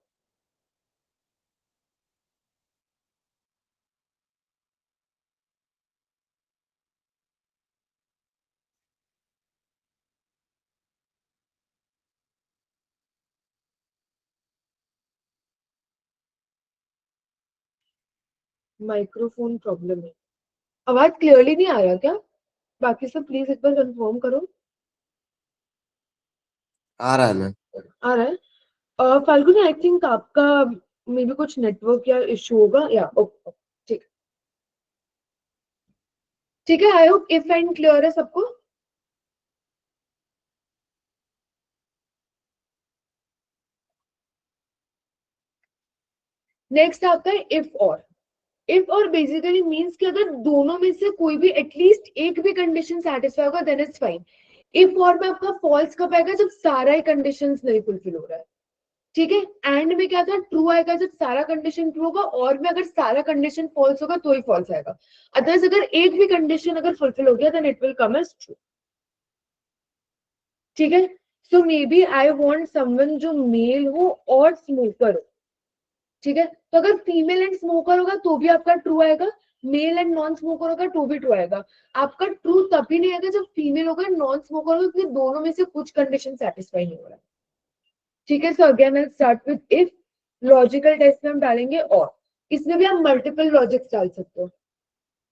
माइक्रोफोन प्रॉब्लम है। आवाज क्लियरली नहीं आ रहा क्या? बाकी सब प्लीज एक बार कंफर्म करो। आ रहा है मैम। आ रहा है। फाल्गुनी, आई थिंक आपका मे बी कुछ नेटवर्क या इशू होगा, या ओके। ठीक ठीक है, I hope if and clear है सबको। नेक्स्ट आता है इफ और। इफ और बेसिकली मींस कि अगर दोनों में से कोई भी एटलीस्ट एक भी कंडीशन सेटिस्फाई होगा देन इट्स फाइन। इफ और में आपका फॉल्स कब आएगा? जब सारा ही कंडीशंस नहीं फुलफिल हो रहा है। ठीक है, एंड में क्या था? ट्रू आएगा जब सारा कंडीशन ट्रू होगा, और में अगर सारा कंडीशन फॉल्स होगा तो ही फॉल्स आएगा। अदरवाइज अगर एक भी कंडीशन अगर फुलफिल हो गया then it will come as true. ठीक है, so maybe I want someone जो मेल हो और स्मोकर हो। ठीक है, तो अगर फीमेल एंड स्मोकर होगा तो भी आपका ट्रू आएगा, मेल एंड नॉन स्मोकर होगा तो भी ट्रू आएगा। आपका ट्रू तभी नहीं आएगा जब फीमेल होगा नॉन स्मोकर होगा, क्योंकि दोनों में से कुछ कंडीशन सेटिस्फाई नहीं हो रहा है। ठीक है, so again I start with if. Logical test में हम डालेंगे और। इसमें भी आप मल्टीपल लॉजिक्स डाल सकते हो।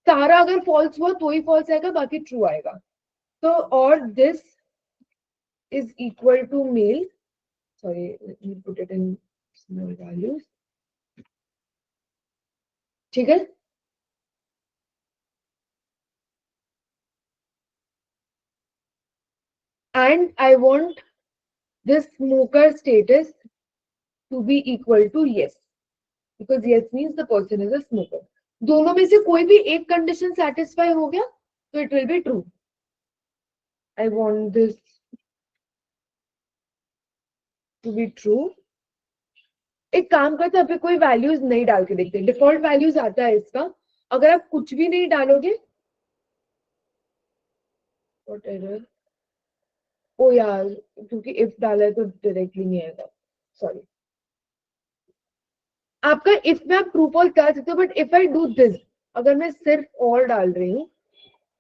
सारा अगर फॉल्स हुआ तो ही फॉल्स आएगा, बाकी ट्रू आएगा। तो और this is equal to male, sorry let me put it in small values. ठीक है, and I want this smoker status to be equal to yes, because yes means the person is a smoker. दोनों में से कोई भी एक कंडीशन सेटिस्फाई हो गया तो it will be true. I want this to be true. एक काम करते हैं, अभी कोई वैल्यूज नहीं डाल के देखते, डिफॉल्ट वैल्यूज आता है इसका। अगर आप कुछ भी नहीं डालोगे, व्हाट एरर, ओ यार, क्योंकि इफ डाला है तो डायरेक्टली नहीं आएगा, सॉरी। आपका इफ में आप ट्रू फॉल्स डाल सकते हो, but if I do this, अगर मैं सिर्फ और डाल रही हूँ,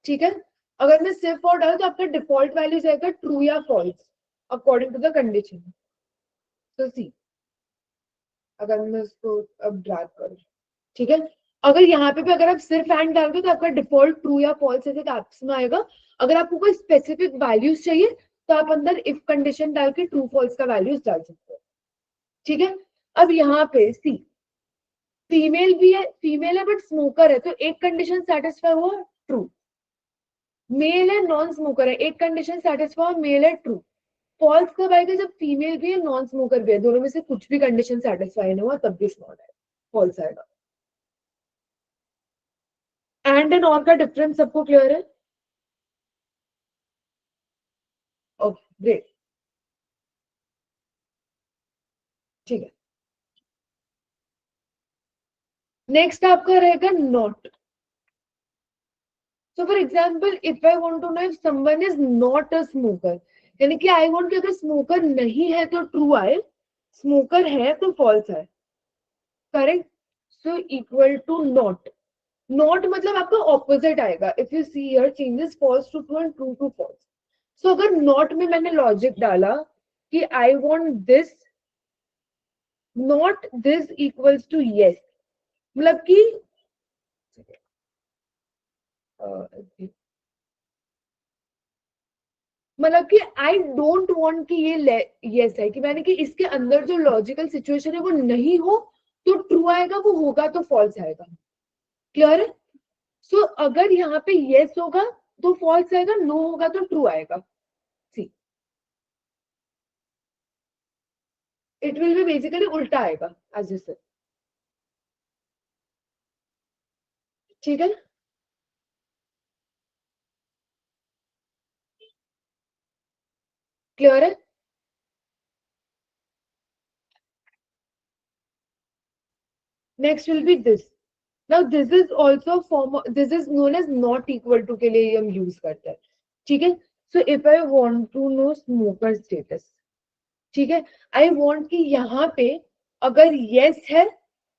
ठीक है, अगर मैं सिर्फ और डालू तो आपका डिफॉल्ट वैल्यू जाएगा ट्रू या false according to the condition. तो सी, अगर मैं उसको अब ड्रैग करूँ, ठीक है, अगर यहाँ पे भी अगर आप सिर्फ एंड डालोगे तो आपका डिफॉल्ट ट्रू या फॉल्स ऐसे कैप्स में आएगा। अगर आपको कोई स्पेसिफिक वैल्यूज चाहिए तो आप अंदर इफ कंडीशन डाल के ट्रू फॉल्स का वैल्यूज डाल सकते हो। ठीक है, अब यहाँ पे सी, फीमेल भी है, फीमेल है बट स्मोकर है, तो एक कंडीशन सेटिस्फाई हुआ, ट्रू। मेल है, नॉन स्मोकर है, एक कंडीशन सेटिस्फाई, मेल है, ट्रू। फॉल्स कब आएगा? जब फीमेल भी है नॉन स्मोकर भी है, दोनों में से कुछ भी कंडीशन सेटिस्फाई नहीं हुआ तब भी स्मॉल है, फॉल्स आएगा। एंड एंड और का डिफरेंस सबको क्लियर है? ओके ग्रेट, ठीक है। नेक्स्ट आपका रहेगा not. So for example, if I want to know if someone is not a smoker, यानी कि I want कि अगर स्मोकर नहीं है तो ट्रू आए, स्मोकर है तो फॉल्स आए, correct? So equal to not. Not मतलब आपका ऑपोजिट आएगा। If you see here, changes false to true and true to false. So अगर नॉट में मैंने लॉजिक डाला कि I want this not this equals to yes, मतलब कि मतलब कि आई डोंट वांट कि ये यस है, कि मैंने कि इसके अंदर जो लॉजिकल सिचुएशन है वो नहीं हो तो ट्रू आएगा, वो होगा तो फॉल्स आएगा। क्लियर है? सो अगर यहाँ पे यस होगा तो फॉल्स आएगा, नो होगा तो ट्रू आएगा। See, it will be basically उल्टा आएगा एज यू सेड। ठीक है, क्लियर है? Next will be this, now this is also form, this is known as not equal to के लिए हम यूज करते हैं, ठीक है। So if I want to know smoker status, ठीक है, आई वांट कि यहाँ पे अगर यस है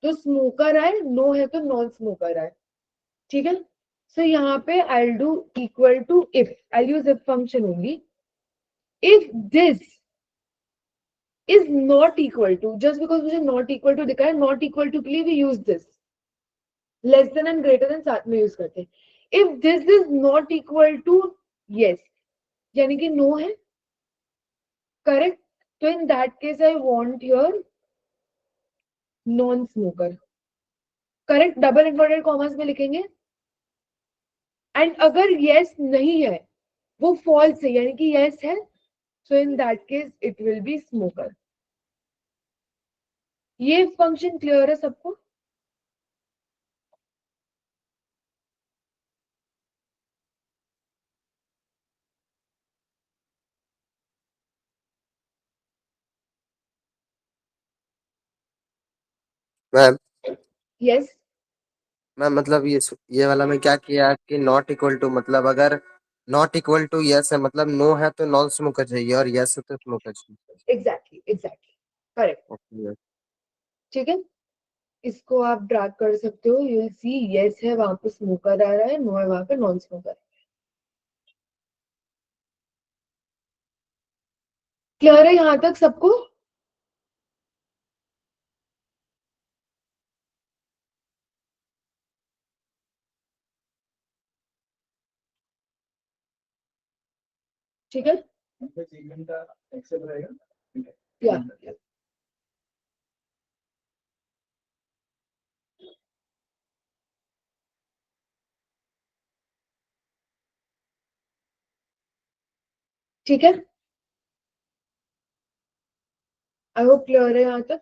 तो स्मोकर आए, नो है तो नॉन स्मोकर आए, ठीक है। सो यहाँ पे I do equal to if, I use if function only. If this is not equal to, just because मुझे नॉट इक्वल टू दिखा है, नॉट इक्वल टू के लिए we use this, less than and greater than साथ में यूज करते हैं। If this is not equal to yes, यानी कि नो है, करेक्ट, तो in that case I want here non smoker, correct, double inverted commerce में लिखेंगे। एंड अगर यस नहीं है, वो फॉल्स है, यानी कि यस है, so in that case it will be smoker. ये फंक्शन क्लियर है सबको? मैम यस, मैम मतलब ये वाला में क्या किया कि नॉट इक्वल टू, मतलब अगर नॉट इक्वल टू यस है मतलब नो है तो नॉन स्मोकर चाहिए और यस है तो स्मोकर चाहिए। Exactly exactly, correct, okay. ठीक है। इसको आप ड्रैग कर सकते हो, यू विल सी यस है वहां पे स्मोकर आ रहा है, नो है वहां पे नॉन स्मोकर। क्लियर है यहां तक सबको? ठीक है, बस 1 घंटा एक्सेल रहेगा, ठीक है। या ठीक है, आई होप क्लियर है यहां तक।